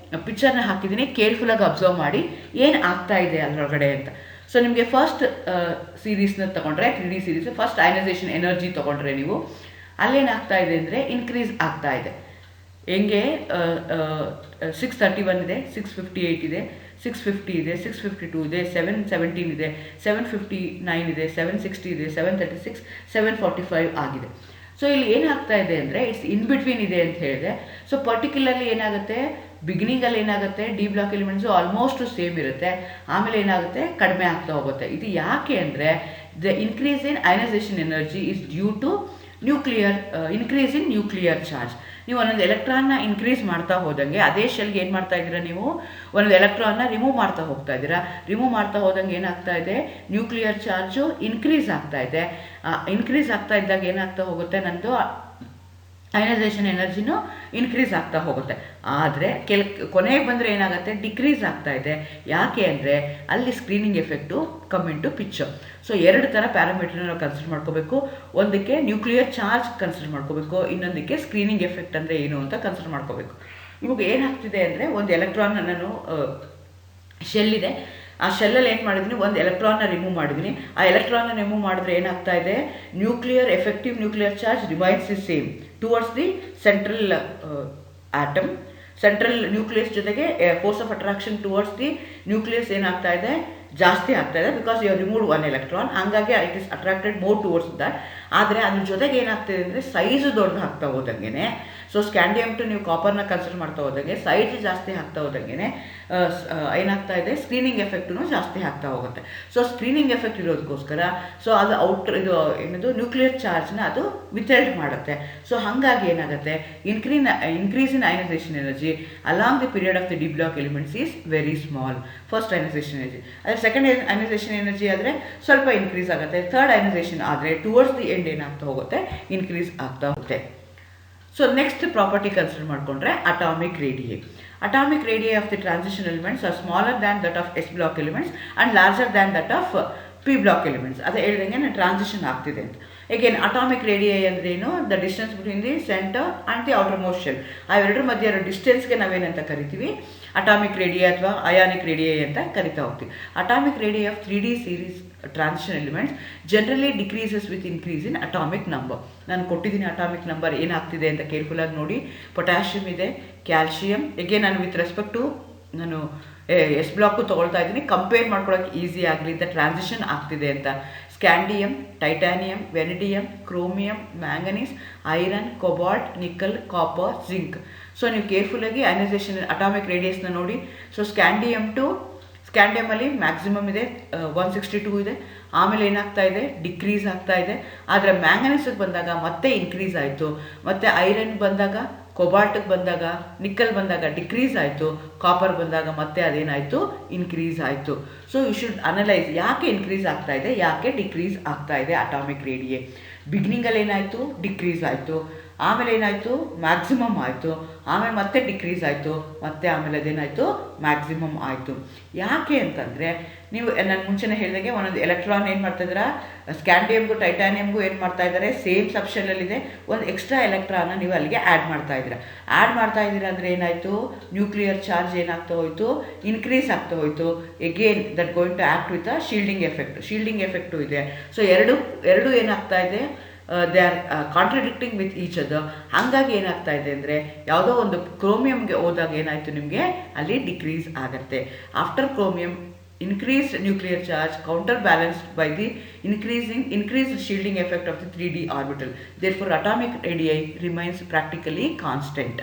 ಪಿಕ್ಚರ್ನ ಹಾಕಿದ್ದೀನಿ, ಕೇರ್ಫುಲ್ಲಾಗಿ ಅಬ್ಸರ್ವ್ ಮಾಡಿ ಏನು ಆಗ್ತಾ ಇದೆ ಅದರೊಳಗಡೆ ಅಂತ. ಸೊ ನಿಮಗೆ ಫಸ್ಟ್ ಸೀರೀಸ್ನ ತೊಗೊಂಡ್ರೆ 3D series, first ionisation energy ತೊಗೊಂಡ್ರೆ ನೀವು, ಅಲ್ಲೇನಾಗ್ತಾ ಇದೆ ಅಂದರೆ ಇನ್ಕ್ರೀಸ್ ಆಗ್ತಾ ಇದೆ. ಹೆಂಗೆ 631 ಇದೆ, 658 ಇದೆ, 650 ಇದೆ, 652 ಇದೆ, 717 ಇದೆ, 759 ಇದೆ, 760 ಇದೆ, 736, 745 ಆಗಿದೆ. ಸೊ ಇಲ್ಲಿ ಏನಾಗ್ತಾ ಇದೆ ಅಂದರೆ ಇಟ್ಸ್ ಇನ್ ಬಿಟ್ವೀನ್ ಇದೆ ಅಂತ ಹೇಳಿದೆ. ಸೊ ಪರ್ಟಿಕ್ಯುಲರ್ಲಿ ಏನಾಗುತ್ತೆ, ಬಿಗಿನಿಂಗಲ್ಲಿ ಏನಾಗುತ್ತೆ, d block elements almost same ಇರುತ್ತೆ, ಆಮೇಲೆ ಏನಾಗುತ್ತೆ, ಕಡಿಮೆ ಆಗ್ತಾ ಹೋಗುತ್ತೆ. ಇದು ಯಾಕೆ ಅಂದರೆ the increase in ionisation energy is due to increase in nuclear charge. ನೀವು ಒಂದೊಂದು ಎಲೆಕ್ಟ್ರಾನ್ನ ಇನ್ಕ್ರೀಸ್ ಮಾಡ್ತಾ ಹೋದಂಗೆ ಅದೇ ಶೆಲ್ಗೆ ಏನು ಮಾಡ್ತಾ ಇದ್ದೀರಾ, ನೀವು ಒಂದೊಂದು ಎಲೆಕ್ಟ್ರಾನ್ನ ರಿಮೂವ್ ಮಾಡ್ತಾ ಹೋಗ್ತಾ ಇದ್ದೀರಾ. ರಿಮೂವ್ ಮಾಡ್ತಾ ಹೋದಂಗೆ ಏನಾಗ್ತಾ ಇದೆ, ನ್ಯೂಕ್ಲಿಯರ್ ಚಾರ್ಜು ಇನ್ಕ್ರೀಸ್ ಆಗ್ತಾ ಇದೆ. ಇನ್ಕ್ರೀಸ್ ಆಗ್ತಾ ಇದ್ದಾಗ ಏನಾಗ್ತಾ ಹೋಗುತ್ತೆ, ನಂದು ಅಯನೈಸೇಷನ್ ಎನರ್ಜಿನೂ ಇನ್ಕ್ರೀಸ್ ಆಗ್ತಾ ಹೋಗುತ್ತೆ. ಆದರೆ ಕೊನೆಗೆ ಬಂದರೆ ಏನಾಗುತ್ತೆ, ಡಿಕ್ರೀಸ್ ಆಗ್ತಾ ಇದೆ. ಯಾಕೆ ಅಂದರೆ ಅಲ್ಲಿ screening effect come into picture. So 2 ಥರ ಪ್ಯಾರಾಮೀಟರ್ನ ನಾವು ಕನ್ಸಿಡರ್ ಮಾಡ್ಕೋಬೇಕು. ಒಂದಕ್ಕೆ ನ್ಯೂಕ್ಲಿಯರ್ ಚಾರ್ಜ್ ಕನ್ಸಿಡರ್ ಮಾಡ್ಕೋಬೇಕು, ಇನ್ನೊಂದಕ್ಕೆ ಸ್ಕ್ರೀನಿಂಗ್ ಎಫೆಕ್ಟ್ ಅಂದರೆ ಏನು ಅಂತ ಕನ್ಸಿಡರ್ ಮಾಡ್ಕೋಬೇಕು. ಇವಾಗ ಏನಾಗ್ತಿದೆ ಅಂದರೆ, ಒಂದು ಎಲೆಕ್ಟ್ರಾನ್ ನಾನು ಶೆಲ್ ಇದೆ, ಆ ಶೆಲ್ಲಲ್ಲಿ ಏನು ಮಾಡಿದ್ದೀನಿ, ಒಂದು ಎಲೆಕ್ಟ್ರಾನ್ನ ರಿಮೂವ್ ಮಾಡಿದ್ದೀನಿ. ಆ ಎಲೆಕ್ಟ್ರಾನ್ನ ರಿಮೂವ್ ಮಾಡಿದ್ರೆ ಏನಾಗ್ತಾ ಇದೆ, effective nuclear charge remains the same towards the central atom. Central nucleus ಜೊತೆಗೆ force of attraction towards the nucleus ಏನಾಗ್ತಾ ಇದೆ, ಜಾಸ್ತಿ ಆಗ್ತಾ ಇದೆ. ಬಿಕಾಸ್ ಯು ರಿಮೂವ್ 1 ಎಲೆಕ್ಟ್ರಾನ್, ಹಾಗಾಗಿ it is attracted more towards that. ಆದರೆ ಅದ್ರ ಜೊತೆಗೆ ಏನಾಗ್ತಿದೆ ಅಂದರೆ ಸೈಜು ದೊಡ್ಡದು ಆಗ್ತಾ ಹೋದಂಗೆ, ಸೊ ಸ್ಕ್ಯಾಂಡಿಯಮ್ ಟು ನೀವು ಕಾಪರ್ನ ಕನ್ಸಿಡರ್ ಮಾಡ್ತಾ ಹೋದಂಗೆ ಸೈಜ್ ಜಾಸ್ತಿ ಆಗ್ತಾ ಹೋದಂಗೆ ಏನಾಗ್ತಾ ಇದೆ, ಸ್ಕ್ರೀನಿಂಗ್ ಎಫೆಕ್ಟೂ ಜಾಸ್ತಿ ಆಗ್ತಾ ಹೋಗುತ್ತೆ. ಸೊ ಸ್ಕ್ರೀನಿಂಗ್ ಎಫೆಕ್ಟ್ ಇರೋದಕ್ಕೋಸ್ಕರ ಸೊ ಅದು ಇದು ಏನದು ನ್ಯೂಕ್ಲಿಯರ್ ಚಾರ್ಜ್ನ ಅದು ವಿಥೆಲ್ಡ್ ಮಾಡುತ್ತೆ. ಸೊ ಹಾಗಾಗಿ ಏನಾಗುತ್ತೆ, increase in ionisation energy along the period of the D block elements is very small. First ionisation energy, ಅದೇ ಸೆಕೆಂಡ್ ಅಯನೈಸೇಷನ್ ಎನರ್ಜಿ ಆದರೆ ಸ್ವಲ್ಪ ಇನ್ಕ್ರೀಸ್ ಆಗುತ್ತೆ. ಥರ್ಡ್ ಅಯನೈಸೇಷನ್ ಆದರೆ ಟುವರ್ಡ್ಸ್ ದಿ ಎಂಡ್ ಏನಾಗ್ತಾ ಹೋಗುತ್ತೆ, ಇನ್ಕ್ರೀಸ್ ಆಗ್ತಾ ಹೋಗುತ್ತೆ. ಸೊ ನೆಕ್ಸ್ಟ್ ಪ್ರಾಪರ್ಟಿ ಕನ್ಸಿಡರ್ ಮಾಡಿಕೊಂಡ್ರೆ atomic radii. Atomic radii of the transition elements are smaller than that of S block elements and larger than that of P block elements. ಅದೇ ಹೇಳಿದಂಗೆ transition ಆಗ್ತಿದೆ ಅಂತ. Again, atomic radii ಅಂದರೆ ಏನು, the distance between the centre and the outer most shell. ಅವೆರಡರ ಮಧ್ಯೆ ಇರೋ ಡಿಸ್ಟೆನ್ಸ್ಗೆ ನಾವೇನಂತ ಕರಿತೀವಿ, ಅಟಾಮಿಕ್ ರೇಡಿಯೈ ಅಥವಾ ಅಯಾನಿಕ್ ರೇಡಿಯೈ ಅಂತ ಕರಿತಾ ಹೋಗ್ತೀವಿ. Atomic radii of 3D series transition elements generally decreases with increase in atomic number. ನಾನು ಕೊಟ್ಟಿದ್ದೀನಿ ಅಟಾಮಿಕ್ ನಂಬರ್ ಏನಾಗ್ತಿದೆ ಅಂತ ಕೇರ್ಫುಲ್ಲಾಗಿ ನೋಡಿ. ಪೊಟ್ಯಾಷಿಯಮ್ ಇದೆ, ಕ್ಯಾಲ್ಶಿಯಮ್. ಎಗೆ ನಾನು ವಿತ್ ರೆಸ್ಪೆಕ್ಟ್ ಟು ನಾನು ಎಸ್ ಬ್ಲಾಕು ತೊಗೊಳ್ತಾ ಇದ್ದೀನಿ, ಕಂಪೇರ್ ಮಾಡ್ಕೊಳ್ಳೋಕೆ ಈಸಿ ಆಗಲಿ ಅಂತ ಟ್ರಾನ್ಸಿಷನ್ ಆಗ್ತಿದೆ ಅಂತ. Scandium, titanium, vanadium, chromium, manganese, iron, cobalt, nickel, copper, zinc. So ನೀವು ಕೇರ್ಫುಲ್ಲಾಗಿ ಅಯನೈಸೇಷನ್ ಅಟಾಮಿಕ್ ರೇಡಿಯಸ್ನ ನೋಡಿ. ಸೊ ಸ್ಕ್ಯಾಂಡಿಯಮಲ್ಲಿ ಮ್ಯಾಕ್ಸಿಮಮ್ ಇದೆ, 162 ಇದೆ. ಆಮೇಲೆ ಏನಾಗ್ತಾ ಇದೆ, ಡಿಕ್ರೀಸ್ ಆಗ್ತಾ ಇದೆ. ಆದರೆ ಮ್ಯಾಂಗನೀಸಿಗೆ ಬಂದಾಗ ಮತ್ತೆ ಇನ್ಕ್ರೀಸ್ ಆಯಿತು. ಮತ್ತು ಐರನ್ ಬಂದಾಗ, ಕೊಬಾಲ್ಟಿಗೆ ಬಂದಾಗ, ನಿಕ್ಕಲ್ ಬಂದಾಗ ಡಿಕ್ರೀಸ್ ಆಯಿತು. ಕಾಪರ್ ಬಂದಾಗ ಮತ್ತೆ ಅದೇನಾಯಿತು, ಇನ್ಕ್ರೀಸ್ ಆಯಿತು. ಸೊ ಯು ಶುಡ್ ಅನಲೈಸ್ ಯಾಕೆ ಇನ್ಕ್ರೀಸ್ ಆಗ್ತಾ ಇದೆ, ಯಾಕೆ ಡಿಕ್ರೀಸ್ ಆಗ್ತಾ ಇದೆ ಅಟಾಮಿಕ್ ರೇಡಿಯೇ. ಬಿಗಿನಿಂಗಲ್ಲಿ ಏನಾಯಿತು, ಡಿಕ್ರೀಸ್ ಆಯಿತು. ಆಮೇಲೆ ಏನಾಯಿತು, ಮ್ಯಾಕ್ಸಿಮಮ್ ಆಯಿತು. ಆಮೇಲೆ ಮತ್ತೆ ಡಿಕ್ರೀಸ್ ಆಯಿತು. ಮತ್ತೆ ಆಮೇಲೆ ಅದೇನಾಯಿತು, ಮ್ಯಾಕ್ಸಿಮಮ್ ಆಯಿತು. ಯಾಕೆ ಅಂತಂದರೆ, ನೀವು ನಾನು ಮುಂಚೆನೇ ಹೇಳಿದಾಗೆ ಒಂದೊಂದು ಎಲೆಕ್ಟ್ರಾನ್ ಏನು ಮಾಡ್ತಾಯಿದ್ದೀರಾ, ಸ್ಕ್ಯಾಂಡಿಯಮ್ಗೂ ಟೈಟಾನಿಯಮ್ಗೂ ಏನು ಮಾಡ್ತಾ ಇದ್ದಾರೆ, ಸೇಮ್ ಸಬ್ಶೆಲ್ಲಲ್ಲಿದೆ. ಒಂದು ಎಕ್ಸ್ಟ್ರಾ ಎಲೆಕ್ಟ್ರಾನ್ನ ನೀವು ಅಲ್ಲಿಗೆ ಆ್ಯಡ್ ಮಾಡ್ತಾ ಇದ್ದೀರಾ ಅಂದರೆ ಏನಾಯಿತು, ನ್ಯೂಕ್ಲಿಯರ್ ಚಾರ್ಜ್ ಏನಾಗ್ತಾ ಹೋಯಿತು, ಇನ್ಕ್ರೀಸ್ ಆಗ್ತಾ ಹೋಯಿತು. Again that going to act with a shielding effect ಇದೆ. ಸೊ ಎರಡು ಏನಾಗ್ತಾ ಇದೆ, they are contradicting with each other. ಹಾಗಾಗಿ ಏನಾಗ್ತಾ ಇದೆ ಅಂದರೆ, ಯಾವುದೋ ಒಂದು ಕ್ರೋಮಿಯಮ್ಗೆ ಹೋದಾಗ ಏನಾಯಿತು, ನಿಮಗೆ ಅಲ್ಲಿ ಡಿಕ್ರೀಸ್ ಆಗುತ್ತೆ. After chromium increased nuclear charge counterbalanced by the increased shielding effect of the 3D orbital. Therefore, atomic radii remains practically constant.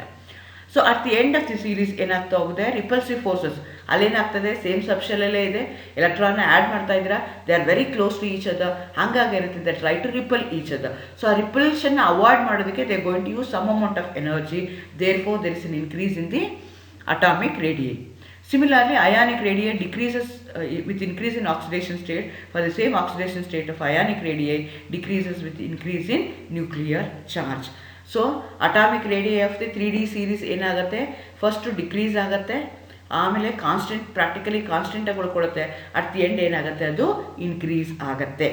So at the end of the series ಏನಾಗ್ತಾ ಹೋಗಿದೆ, ರಿಪಲ್ಸಿವ್ ಫೋರ್ಸಸ್ ಅಲ್ಲೇನಾಗ್ತದೆ, same ಸಬ್ಶೆಲ್ಲೇ ಇದೆ, ಎಲೆಕ್ಟ್ರಾನ್ನ add ಮಾಡ್ತಾ ಇದ್ದೀರಾ, they are very close to each other. ಹಾಗಾಗಿ ಏನಿರುತ್ತೆ, they try to repel each other. So ಆ ರಿಪಲ್ಷನ್ನ ಅವಾಯ್ಡ್ ಮಾಡೋದಕ್ಕೆ they going to use some amount of energy. Therefore there is an increase in the atomic radii. Similarly, ionic radii decreases with increase in oxidation state. For the same oxidation state of ionic radii decreases with increase in nuclear charge. So atomic radii of the 3D series ಏನಾಗುತ್ತೆ, first decrease ಆಗುತ್ತೆ, ಆಮೇಲೆ practically constant ಆಗಿ ಉಳ್ಕೊಳ್ಳುತ್ತೆ. At the end ಏನಾಗುತ್ತೆ, ಅದು increase ಆಗುತ್ತೆ.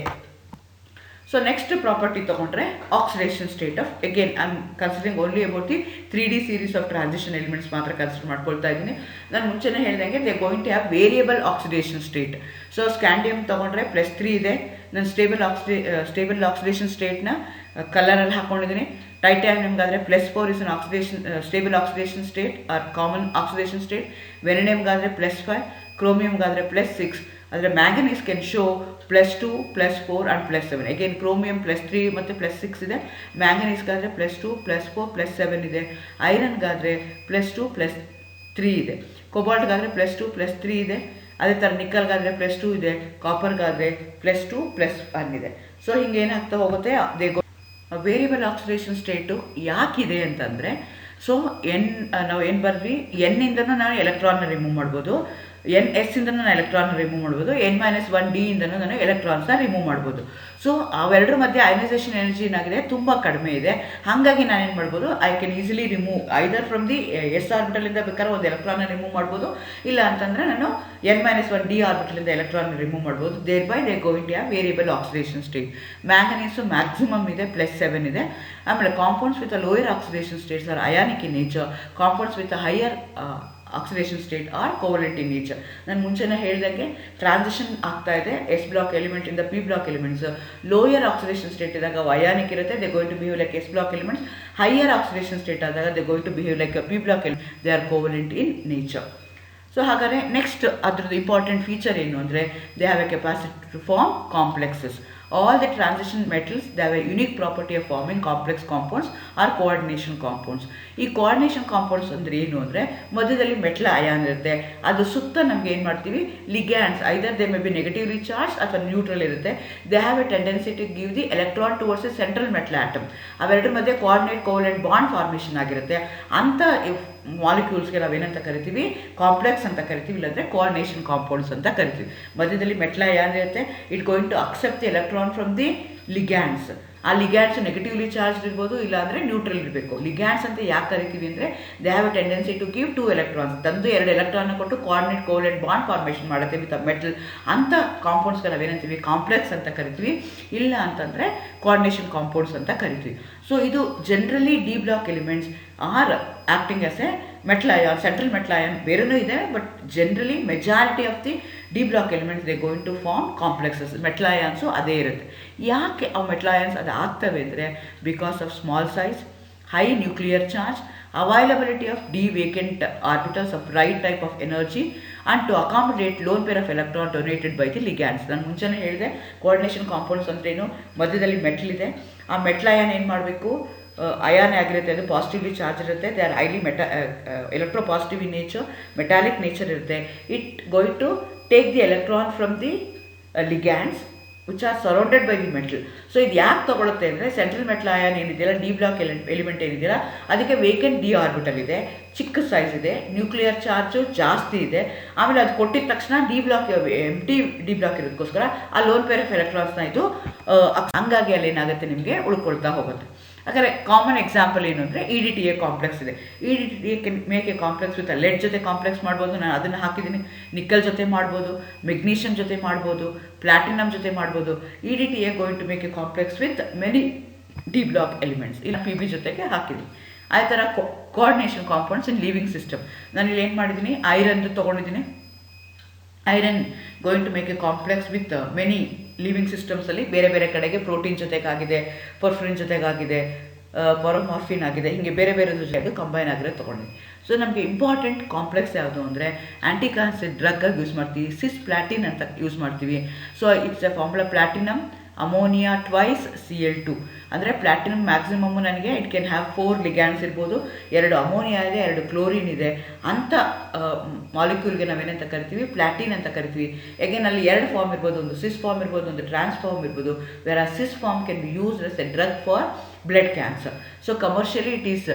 So next property ತೊಗೊಂಡ್ರೆ oxidation state of, again I am considering only about the 3D series of transition elements ಮಾತ್ರ consider ಮಾಡ್ಕೊಳ್ತಾ ಇದ್ದೀನಿ. ನಾನು ಮುಂಚೆನೇ ಹೇಳಿದಂಗೆ they going to have variable oxidation state. So scandium ತೊಗೊಂಡ್ರೆ +3 ಇದೆ. ನಾನು ಸ್ಟೇಬಲ್ ಆಕ್ಸಿಡೇಷನ್ ಸ್ಟೇಟ್ನ ಕಲರಲ್ಲಿ ಹಾಕ್ಕೊಂಡಿದ್ದೀನಿ. ಟೈಟಾನಿಯಮ್ಗಾದರೆ +4 is an stable oxidation state or common oxidation state. ವೆನಿಡಿಯಮ್ಗಾದರೆ +5, ಕ್ರೋಮಿಯಮ್ಗಾದರೆ +6. ಆದರೆ manganese can show +2, +4 and +7. Again chromium +3 ಮತ್ತು +6 ಇದೆ. ಮ್ಯಾಂಗನೀಸ್ಗಾದರೆ +2, +4, +7 ಇದೆ. ಐರನ್ಗಾದರೆ +2, +3 ಇದೆ. ಕೊಬಾಲ್ಟ್ಗಾದರೆ +2, +3 ಇದೆ. ಅದೇ ಥರ ನಿಕ್ಕಲ್ಗಾದರೆ +2 ಇದೆ. ಕಾಪರ್ಗಾದರೆ +2, +1 ಇದೆ. ಸೊ ಹಿಂಗೇನಾಗ್ತಾ ಹೋಗುತ್ತೆ, ವೇರಿಯಬಲ್ ಆಕ್ಸಿಡೇಷನ್ ಸ್ಟೇಟು ಯಾಕಿದೆ ಅಂತಂದರೆ, ಸೊ ನಾವು ಏನು ಬರೆದ್ವಿ, ಎನ್ನಿಂದನೂ ನಾನು ಎಲೆಕ್ಟ್ರಾನ್ನ ರಿಮೂವ್ ಮಾಡ್ಬೋದು, ಎಸ್ ಇಂದನೂ ನಾನು ಎಲೆಕ್ಟ್ರಾನ್ ರಿಮೂವ್ ಮಾಡ್ಬೋದು, N-1 D ಇಂದನೂ ನಾನು ಎಲೆಕ್ಟ್ರಾನ್ಸ್ನ ರಿಮೂವ್ ಮಾಡ್ಬೋದು. ಸೊ ಅವೆರಡರ ಮಧ್ಯೆ ಅಯನೈಸೇಷನ್ ಎನರ್ಜಿ ಏನಾಗಿದೆ, ತುಂಬ ಕಡಿಮೆ ಇದೆ. ಹಾಗಾಗಿ ನಾನೇನು ಮಾಡ್ಬೋದು, I can easily remove either from the S ಆರ್ಬಿಟಲಿಂದ ಬೇಕಾದ್ರೆ ಒಂದು ಎಲೆಕ್ಟ್ರಾನ್ನ ರಿಮೂವ್ ಮಾಡ್ಬೋದು, ಇಲ್ಲ ಅಂತಂದರೆ ನಾನು N-1 D ಆರ್ಬಿಟಲಿಂದ ಎಲೆಕ್ಟ್ರಾನ್ ರಿಮೂವ್ ಮಾಡ್ಬೋದು. Thereby they going to have variable oxidation state. Manganese maximum ಇದೆ +7 ಇದೆ. ಆಮೇಲೆ compounds with lower oxidation states are ionic in nature, compounds with higher oxidation state are covalent in nature. ನಾನು ಮುಂಚೆನೇ ಹೇಳಿದಂಗೆ transition ಆಗ್ತಾ ಇದೆ S block ಎಲಿಮೆಂಟಿಂದ P block elements. Lower oxidation state ಇದ್ದಾಗ ಅಯಾನಿಕ್ ಇರುತ್ತೆ, they going to behave like S block elements. Higher oxidation state ಆದಾಗ they going to behave like p block element, they are covalent in nature. So ಹಾಗಾದರೆ next ಅದ್ರದ್ದು important feature ಏನು ಅಂದರೆ, they have a capacity to form complexes. All the transition metals, they have a unique property of forming complex compounds or coordination compounds. ಈ coordination compounds ಅಂದರೆ ಏನು ಅಂದರೆ, ಮಧ್ಯದಲ್ಲಿ metal ion ಇರುತ್ತೆ, ಅದು ಸುತ್ತ ನಮ್ಗೆ ಏನು ಮಾಡ್ತೀವಿ, ligands, either they may be negatively charge ಅಥವಾ ನ್ಯೂಟ್ರಲ್ ಇರುತ್ತೆ. They have a tendency to give the electron towards a central metal atom. ಅವೆರಡರ ಮಧ್ಯೆ ಕೋಆರ್ಡಿನೇಟ್ ಕೋವಲೆಂಟ್ ಬಾಂಡ್ ಫಾರ್ಮೇಷನ್ ಆಗಿರುತ್ತೆ. ಅಂಥ ಮಾಲಿಕ್ಯೂಲ್ಸ್ಗೆ ನಾವೇನಂತ ಕರಿತೀವಿ, ಕಾಂಪ್ಲೆಕ್ಸ್ ಅಂತ ಕರಿತೀವಿ, ಇಲ್ಲಾಂದರೆ ಕೋಆರ್ಡಿನೇಷನ್ ಕಾಂಪೌಂಡ್ಸ್ ಅಂತ ಕರಿತೀವಿ. ಮಧ್ಯದಲ್ಲಿ ಮೆಟಲ್ ಅಯಾನ್ ಇರುತ್ತೆ, it going to accept the electron from the ligands. ಆ ಲಿಗ್ಯಾಂಡ್ಸ್ ನೆಗೆಟಿವ್ಲಿ ಚಾರ್ಜ್ ಇರ್ಬೋದು, ಇಲ್ಲಾಂದರೆ ನ್ಯೂಟ್ರಲ್ ಇರಬೇಕು. ಲಿಗ್ಯಾಂಡ್ಸ್ ಅಂತ ಯಾಕೆ ಕರಿತೀವಿ ಅಂದರೆ, they have a tendency to give 2 electrons. ತಂದು 2 ಎಲೆಕ್ಟ್ರಾನ್ನ ಕೊಟ್ಟು ಕೋಆರ್ಡಿನೇಟ್ ಕೋವಲೆಂಟ್ ಬಾಂಡ್ ಫಾರ್ಮೇಷನ್ ಮಾಡುತ್ತೆ ವಿತ್ ಮೆಟಲ್. ಅಂಥ ಕಾಂಪೌಂಡ್ಸ್ಗೆ ನಾವೇನಂತೀವಿ, ಕಾಂಪ್ಲೆಕ್ಸ್ ಅಂತ ಕರಿತೀವಿ, ಇಲ್ಲ ಅಂತಂದರೆ ಕೋಆರ್ಡಿನೇಷನ್ ಕಾಂಪೌಂಡ್ಸ್ ಅಂತ ಕರಿತೀವಿ. ಸೊ ಇದು generally D block elements are acting as a metal ion, central metal ion ಬೇರೆನೂ ಇದೆ, but generally majority of the D block elements they going to form complexes. Metal ions ಅದೇ ಇರುತ್ತೆ. ಯಾಕೆ ಆ metal ions ಅದು ಆಗ್ತವೆ ಅಂದರೆ, because of small size, high nuclear charge, availability of D vacant orbitals of right type of energy, and to accommodate lone pair of electron donated by the ligands. ನಾನು ಮುಂಚೆನೇ ಹೇಳಿದೆ, ಕೋಆರ್ಡಿನೇಷನ್ ಕಾಂಪೌಂಡ್ಸ್ ಅಂದ್ರೇನು, ಮಧ್ಯದಲ್ಲಿ metal ಇದೆ, ಆ metal ion ಏನು ಮಾಡಬೇಕು, ion ಆಗಿರುತ್ತೆ, ಅದು ಪಾಸಿಟಿವ್ಲಿ ಚಾರ್ಜ್ ಇರುತ್ತೆ, they are highly electropositive in nature, metallic nature ಇರುತ್ತೆ. It going to take the electron from the ligands which are surrounded by the metal. So ಇದು ಯಾಕೆ ತೊಗೊಳುತ್ತೆ ಅಂದರೆ, ಸೆಂಟ್ರಲ್ ಮೆಟಲ್ ಅಯಾನ್ ಏನಿದೆಯಲ್ಲ, D block element ಏನಿದೆಯಲ್ಲ, ಅದಕ್ಕೆ vacant D orbital ಇದೆ, ಚಿಕ್ಕ ಸೈಜ್ ಇದೆ, ನ್ಯೂಕ್ಲಿಯರ್ ಚಾರ್ಜು ಜಾಸ್ತಿ ಇದೆ. ಆಮೇಲೆ ಅದು ಕೊಟ್ಟಿದ ತಕ್ಷಣ ಡಿ ಬ್ಲಾಕ್ ಎಂಟಿ ಡಿ ಬ್ಲಾಕ್ ಇರೋದಕ್ಕೋಸ್ಕರ ಆ ಲೋನ್ ಪೇರ್ ಆಫ್ ಎಲೆಕ್ಟ್ರಾನ್ಸ್ನ ಇದು ಹಂಗಾಗಿ ಅಲ್ಲಿ ಏನಾಗುತ್ತೆ, ನಿಮಗೆ ಉಳ್ಕೊಳ್ತಾ ಹೋಗುತ್ತೆ. ಯಾಕಂದರೆ ಕಾಮನ್ ಎಕ್ಸಾಂಪಲ್ ಏನು ಅಂದರೆ, EDTA ಕಾಂಪ್ಲೆಕ್ಸ್ ಇದೆ. EDTA can make a complex with lead ಜೊತೆ ಕಾಂಪ್ಲೆಕ್ಸ್ ಮಾಡ್ಬೋದು, ನಾನು ಅದನ್ನು ಹಾಕಿದ್ದೀನಿ. ನಿಕ್ಕಲ್ ಜೊತೆ ಮಾಡ್ಬೋದು, ಮೆಗ್ನೀಷಿಯಮ್ ಜೊತೆ ಮಾಡ್ಬೋದು, ಪ್ಲಾಟಿನಮ್ ಜೊತೆ ಮಾಡ್ಬೋದು. EDTA going to make a complex with many D block elements. ಇಲ್ಲ PB ಜೊತೆಗೆ ಹಾಕಿದ್ದೀನಿ. ಆ ಥರ coordination compounds in living system. ನಾನು ಇಲ್ಲಿ ಏನು ಮಾಡಿದ್ದೀನಿ, ಐರನ್ದು ತೊಗೊಂಡಿದ್ದೀನಿ. Iron going to make a complex with many living ಸಿಸ್ಟಮ್ಸಲ್ಲಿ ಬೇರೆ ಬೇರೆ ಕಡೆಗೆ ಪ್ರೋಟೀನ್ ಜೊತೆಗಾಗಿದೆ, ಪರ್ಫ್ರಿನ್ ಜೊತೆಗಾಗಿದೆ, ಪೊರಮಾರ್ಫಿನ್ ಆಗಿದೆ, ಹೀಗೆ ಬೇರೆ ಬೇರೆ ಜೊತೆಗೆ ಕಂಬೈನ್ ಆಗಿರೋದು ತೊಗೊಂಡಿದ್ದೀನಿ. ಸೊ ನಮಗೆ ಇಂಪಾರ್ಟೆಂಟ್ ಕಾಂಪ್ಲೆಕ್ಸ್ ಯಾವುದು ಅಂದರೆ, ಆ್ಯಂಟಿ ಕ್ಯಾನ್ಸರ್ ಡ್ರಗ್ಗಾಗಿ ಯೂಸ್ ಮಾಡ್ತೀವಿ, ಸಿಸ್ ಪ್ಲಾಟಿನ್ ಅಂತ ಯೂಸ್ ಮಾಡ್ತೀವಿ. So it's A formula platinum ammonia twice Cl2. ಅಂದರೆ ಪ್ಲಾಟಿನಮ್ ಮ್ಯಾಕ್ಸಿಮಮ್ಮು ನನಗೆ ಇಟ್ ಕ್ಯಾನ್ ಹ್ಯಾವ್ 4 ಲಿಗ್ಯಾಂಡ್ಸ್ ಇರ್ಬೋದು, 2 ಅಮೋನಿಯಾ ಇದೆ, 2 ಕ್ಲೋರಿನ್ ಇದೆ. ಅಂಥ ಮಾಲಿಕ್ಯೂಲ್ಗೆ ನಾವೇನಂತ ಕರಿತೀವಿ, ಪ್ಲಾಟಿನ್ ಅಂತ ಕರಿತೀವಿ. ಎಗೇನ್ ಅಲ್ಲಿ 2 ಫಾರ್ಮ್ ಇರ್ಬೋದು, ಒಂದು ಸಿಸ್ ಫಾರ್ಮ್ ಇರ್ಬೋದು, ಒಂದು ಟ್ರಾನ್ಸ್ ಫಾರ್ಮ್ ಇರ್ಬೋದು. ವೇರ್ ಆ cis form can be used as a drug for blood cancer. So commercially it is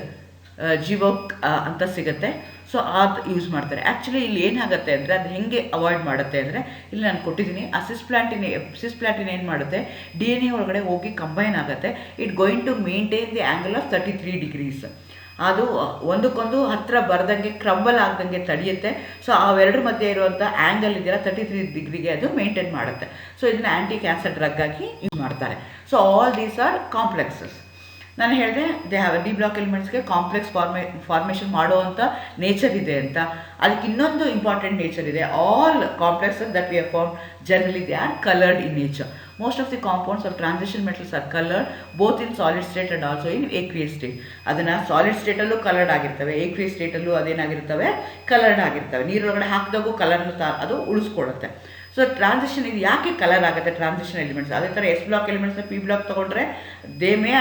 ಜಿವೋಕ್ ಅಂತ ಸಿಗುತ್ತೆ. ಸೊ ಅದು ಯೂಸ್ ಮಾಡ್ತಾರೆ. ಆ್ಯಕ್ಚುಲಿ ಇಲ್ಲಿ ಏನಾಗುತ್ತೆ ಅಂದರೆ, ಅದು ಹೆಂಗೆ ಅವಾಯ್ಡ್ ಮಾಡುತ್ತೆ ಅಂದರೆ, ಇಲ್ಲಿ ನಾನು ಕೊಟ್ಟಿದ್ದೀನಿ. ಆ ಸಿಸ್ಪ್ಲಾಟಿನ್ ಏನು ಮಾಡುತ್ತೆ, DNA ಒಳಗಡೆ ಹೋಗಿ ಕಂಬೈನ್ ಆಗುತ್ತೆ. It going to maintain the angle of 33 degrees. ಅದು ಒಂದಕ್ಕೊಂದು ಹತ್ತಿರ ಬರ್ದಂಗೆ, ಕ್ರಂಬಲ್ ಆಗ್ದಂಗೆ ತಡೆಯುತ್ತೆ. ಸೊ ಅವೆರಡರ ಮಧ್ಯೆ ಇರುವಂಥ ಆ್ಯಂಗಲ್ ಇದೆಯಲ್ಲ 33 ಡಿಗ್ರಿಗೆ ಅದು ಮೇಂಟೈನ್ ಮಾಡುತ್ತೆ. ಸೊ ಇದನ್ನು ಆ್ಯಂಟಿ ಕ್ಯಾನ್ಸರ್ ಡ್ರಗ್ ಆಗಿ ಯೂಸ್ ಮಾಡ್ತಾರೆ. So all these are complexes. ನಾನು ಹೇಳಿದೆ, ದೇ ಹ್ಯಾವ್ ಡಿ ಬ್ಲಾಕ್ ಎಲಿಮೆಂಟ್ಸ್ಗೆ ಕಾಂಪ್ಲೆಕ್ಸ್ ಫಾರ್ಮೇಷನ್ ಮಾಡುವಂಥ ನೇಚರ್ ಇದೆ ಅಂತ. ಅದಕ್ಕೆ ಇನ್ನೊಂದು ಇಂಪಾರ್ಟೆಂಟ್ ನೇಚರ್ ಇದೆ. All complexes that we have form generally they are coloured in nature. Most of the compounds of transition metals are coloured both in solid state and also in aqueous state. ಅದನ್ನು solid ಸ್ಟೇಟಲ್ಲೂ coloured ಆಗಿರ್ತವೆ, aqueous ಸ್ಟೇಟಲ್ಲೂ ಅದೇನಾಗಿರ್ತವೆ, coloured ಆಗಿರ್ತವೆ. ನೀರೊಳಗಡೆ ಹಾಕಿದಾಗೂ ಕಲರ್ನ ಅದು ಉಳಿಸ್ಕೊಡುತ್ತೆ. So transition ಇದು ಯಾಕೆ colour ಆಗುತ್ತೆ, transition elements. ಅದೇ ಥರ ಎಸ್ ಬ್ಲಾಕ್ ಎಲಿಮೆಂಟ್ಸ್ನ ಪಿ ಬ್ಲಾಕ್ ತೊಗೊಂಡ್ರೆ they may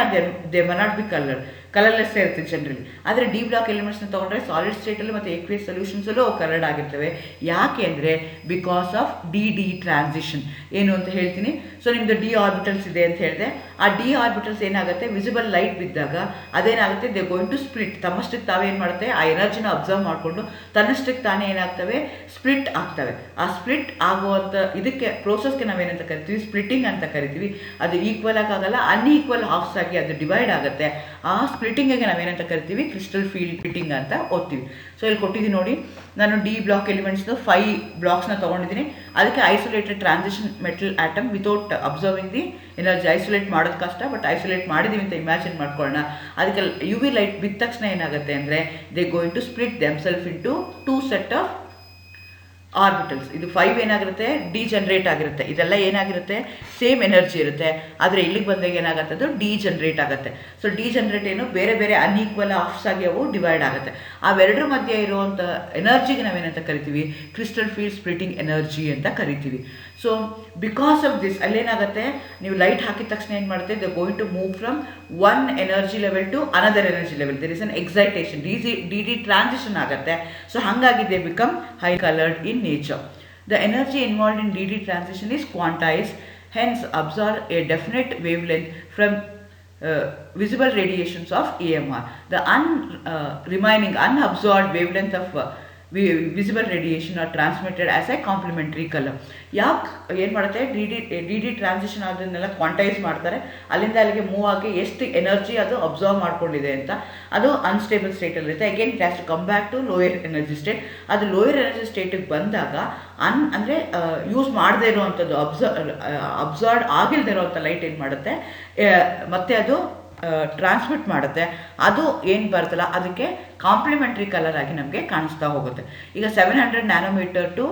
not be coloured. ಕಲರ್ಲೆಸ್ಸೇ ಇರುತ್ತೆ ಜನರಲಿ. ಆದರೆ ಡಿ ಬ್ಲಾಕ್ ಎಲಿಮೆಂಟ್ಸ್ನ ತೊಗೊಂಡ್ರೆ ಸಾಲಿಡ್ ಸ್ಟೇಟಲ್ಲಿ ಮತ್ತು ಎಕ್ವಿಯಸ್ ಸೊಲ್ಯೂಷನ್ಸಲ್ಲೂ ಅವು ಕಲರ್ಡ್ ಆಗಿರ್ತವೆ. ಯಾಕೆ ಅಂದರೆ ಬಿಕಾಸ್ ಆಫ್ ಡಿ ಟ್ರಾನ್ಸಿಷನ್. ಏನು ಅಂತ ಹೇಳ್ತೀನಿ. ಸೊ ನಿಮ್ಮದು ಡಿ ಆರ್ಬಿಟಲ್ಸ್ ಇದೆ ಅಂತ ಹೇಳಿದೆ. ಆ ಡಿ ಆರ್ಬಿಟಲ್ಸ್ ಏನಾಗುತ್ತೆ, ವಿಸಿಬಲ್ ಲೈಟ್ ಬಿದ್ದಾಗ ಅದೇನಾಗುತ್ತೆ, ದೇ ಗೋಯಿಂಗ್ ಟು ಸ್ಪ್ಲಿಟ್. ತಮ್ಮಷ್ಟಕ್ಕೆ ತಾವೇನು ಮಾಡುತ್ತೆ, ಆ ಎನರ್ಜಿನ ಅಬ್ಸರ್ವ್ ಮಾಡಿಕೊಂಡು ತನ್ನಷ್ಟಕ್ಕೆ ತಾನೇ ಏನಾಗ್ತವೆ, ಸ್ಪ್ಲಿಟ್ ಆಗ್ತವೆ. ಆ ಸ್ಪ್ಲಿಟ್ ಆಗುವಂಥ ಇದಕ್ಕೆ ಪ್ರೋಸೆಸ್ಗೆ ನಾವೇನಂತ ಕರಿತೀವಿ, ಸ್ಪ್ಲಿಟ್ಟಿಂಗ್ ಅಂತ ಕರಿತೀವಿ. ಅದು ಈಕ್ವಲ್ ಆಗಲ್ಲ, ಅನ್ಈಕ್ವಲ್ ಹಾಫ್ಸ್ ಆಗಿ ಅದು ಡಿವೈಡ್ ಆಗುತ್ತೆ. ಆ ಸ್ಪ್ಲಿಟ್ಟಿಂಗಿಗೆ ನಾವೇನಂತ ಕರಿತೀವಿ, ಕ್ರಿಸ್ಟಲ್ ಫೀಲ್ಡ್ ಸ್ಪ್ಲಿಟ್ಟಿಂಗ್ ಅಂತ ಓದ್ತೀವಿ. ಸೊ ಇಲ್ಲಿ ಕೊಟ್ಟಿದ್ದೀನಿ ನೋಡಿ, ನಾನು ಡಿ ಬ್ಲಾಕ್ ಎಲಿಮೆಂಟ್ಸ್ದು 5 ಬ್ಲಾಕ್ಸ್ನ ತೊಗೊಂಡಿದ್ದೀನಿ. ಅದಕ್ಕೆ isolated transition metal atom without observing the energy. Isolate ಮಾಡೋದು ಕಷ್ಟ, ಬಟ್ ಐಸೋಲೇಟ್ ಮಾಡಿದ್ದೀವಿ ಅಂತ ಇಮ್ಯಾಜಿನ್ ಮಾಡ್ಕೊಳ್ಳೋಣ. ಅದಕ್ಕೆ ಯು ವಿ ಲೈಟ್ ಬಿದ್ದ ತಕ್ಷಣ ಏನಾಗುತ್ತೆ ಅಂದರೆ, they going to split themselves into 2 set of orbitals. ಇದು 5 ಏನಾಗಿರುತ್ತೆ, ಡಿಜನ್ರೇಟ್ ಆಗಿರುತ್ತೆ. ಇದೆಲ್ಲ ಏನಾಗಿರುತ್ತೆ, ಸೇಮ್ ಎನರ್ಜಿ ಇರುತ್ತೆ. ಆದರೆ ಇಲ್ಲಿಗೆ ಬಂದಾಗ ಏನಾಗುತ್ತೆ, ಅದು ಡಿಜನ್ರೇಟ್ ಆಗುತ್ತೆ. ಸೊ ಡಿಜನ್ರೇಟ್ ಏನು, ಬೇರೆ ಬೇರೆ ಅನ್ಈಕ್ವಲ್ ಹಾಫ್ಸ್ ಆಗಿ ಅವು ಡಿವೈಡ್ ಆಗುತ್ತೆ. ಅವೆರಡರ ಮಧ್ಯೆ ಇರುವಂಥ ಎನರ್ಜಿಗೆ ನಾವೇನಂತ ಕರಿತೀವಿ, ಕ್ರಿಸ್ಟಲ್ ಫೀಲ್ಡ್ ಸ್ಪ್ಲಿಟಿಂಗ್ ಎನರ್ಜಿ ಅಂತ ಕರಿತೀವಿ. ಸೊ ಬಿಕಾಸ್ ಆಫ್ ದಿಸ್ ಅಲ್ಲೇನಾಗುತ್ತೆ, ನೀವು ಲೈಟ್ ಹಾಕಿದ ತಕ್ಷಣ ಏನು ಮಾಡುತ್ತೆ, they going to move from one energy level to another energy level. There is an excitation, d transition ಆಗುತ್ತೆ. ಸೊ ಹಾಗಾಗಿ they become high coloured in nature. The energy involved in DD transition is quantized, hence absorb a definite wavelength from visible radiations of EMR. The remaining unabsorbed wavelength of visible radiation are transmitted as a complementary color. ಯಾಕೆ ಏನು ಮಾಡುತ್ತೆ, D D transition ಅದನ್ನೆಲ್ಲ ಕ್ವಾಂಟೈಸ್ ಮಾಡ್ತಾರೆ. ಅಲ್ಲಿಂದ ಅಲ್ಲಿಗೆ move ಆಗಿ ಎಷ್ಟು energy ಅದು ಅಬ್ಸರ್ವ್ ಮಾಡ್ಕೊಂಡಿದೆ ಅಂತ. ಅದು ಅನ್ಸ್ಟೇಬಲ್ ಸ್ಟೇಟಲ್ಲಿರುತ್ತೆ. Again it has to come back to lower energy state. ಅದು ಲೋಯರ್ ಎನರ್ಜಿ ಸ್ಟೇಟಿಗೆ ಬಂದಾಗ ಅಂದರೆ ಯೂಸ್ ಮಾಡದೇ ಇರುವಂಥದ್ದು, ಅಬ್ಸರ್ವ್ ಆಗಿಲ್ಲದೆ ಇರೋವಂಥ ಲೈಟ್ ಏನು ಮಾಡುತ್ತೆ, ಮತ್ತು ಅದು ಟ್ರಾನ್ಸ್ಮಿಟ್ ಮಾಡುತ್ತೆ. ಅದು ಏನು ಬರ್ತಲ್ಲ ಅದಕ್ಕೆ ಕಾಂಪ್ಲಿಮೆಂಟ್ರಿ ಕಲರ್ ಆಗಿ ನಮಗೆ ಕಾಣಿಸ್ತಾ ಹೋಗುತ್ತೆ. ಈಗ 700 ನ್ಯಾನೋಮೀಟರ್ ಟು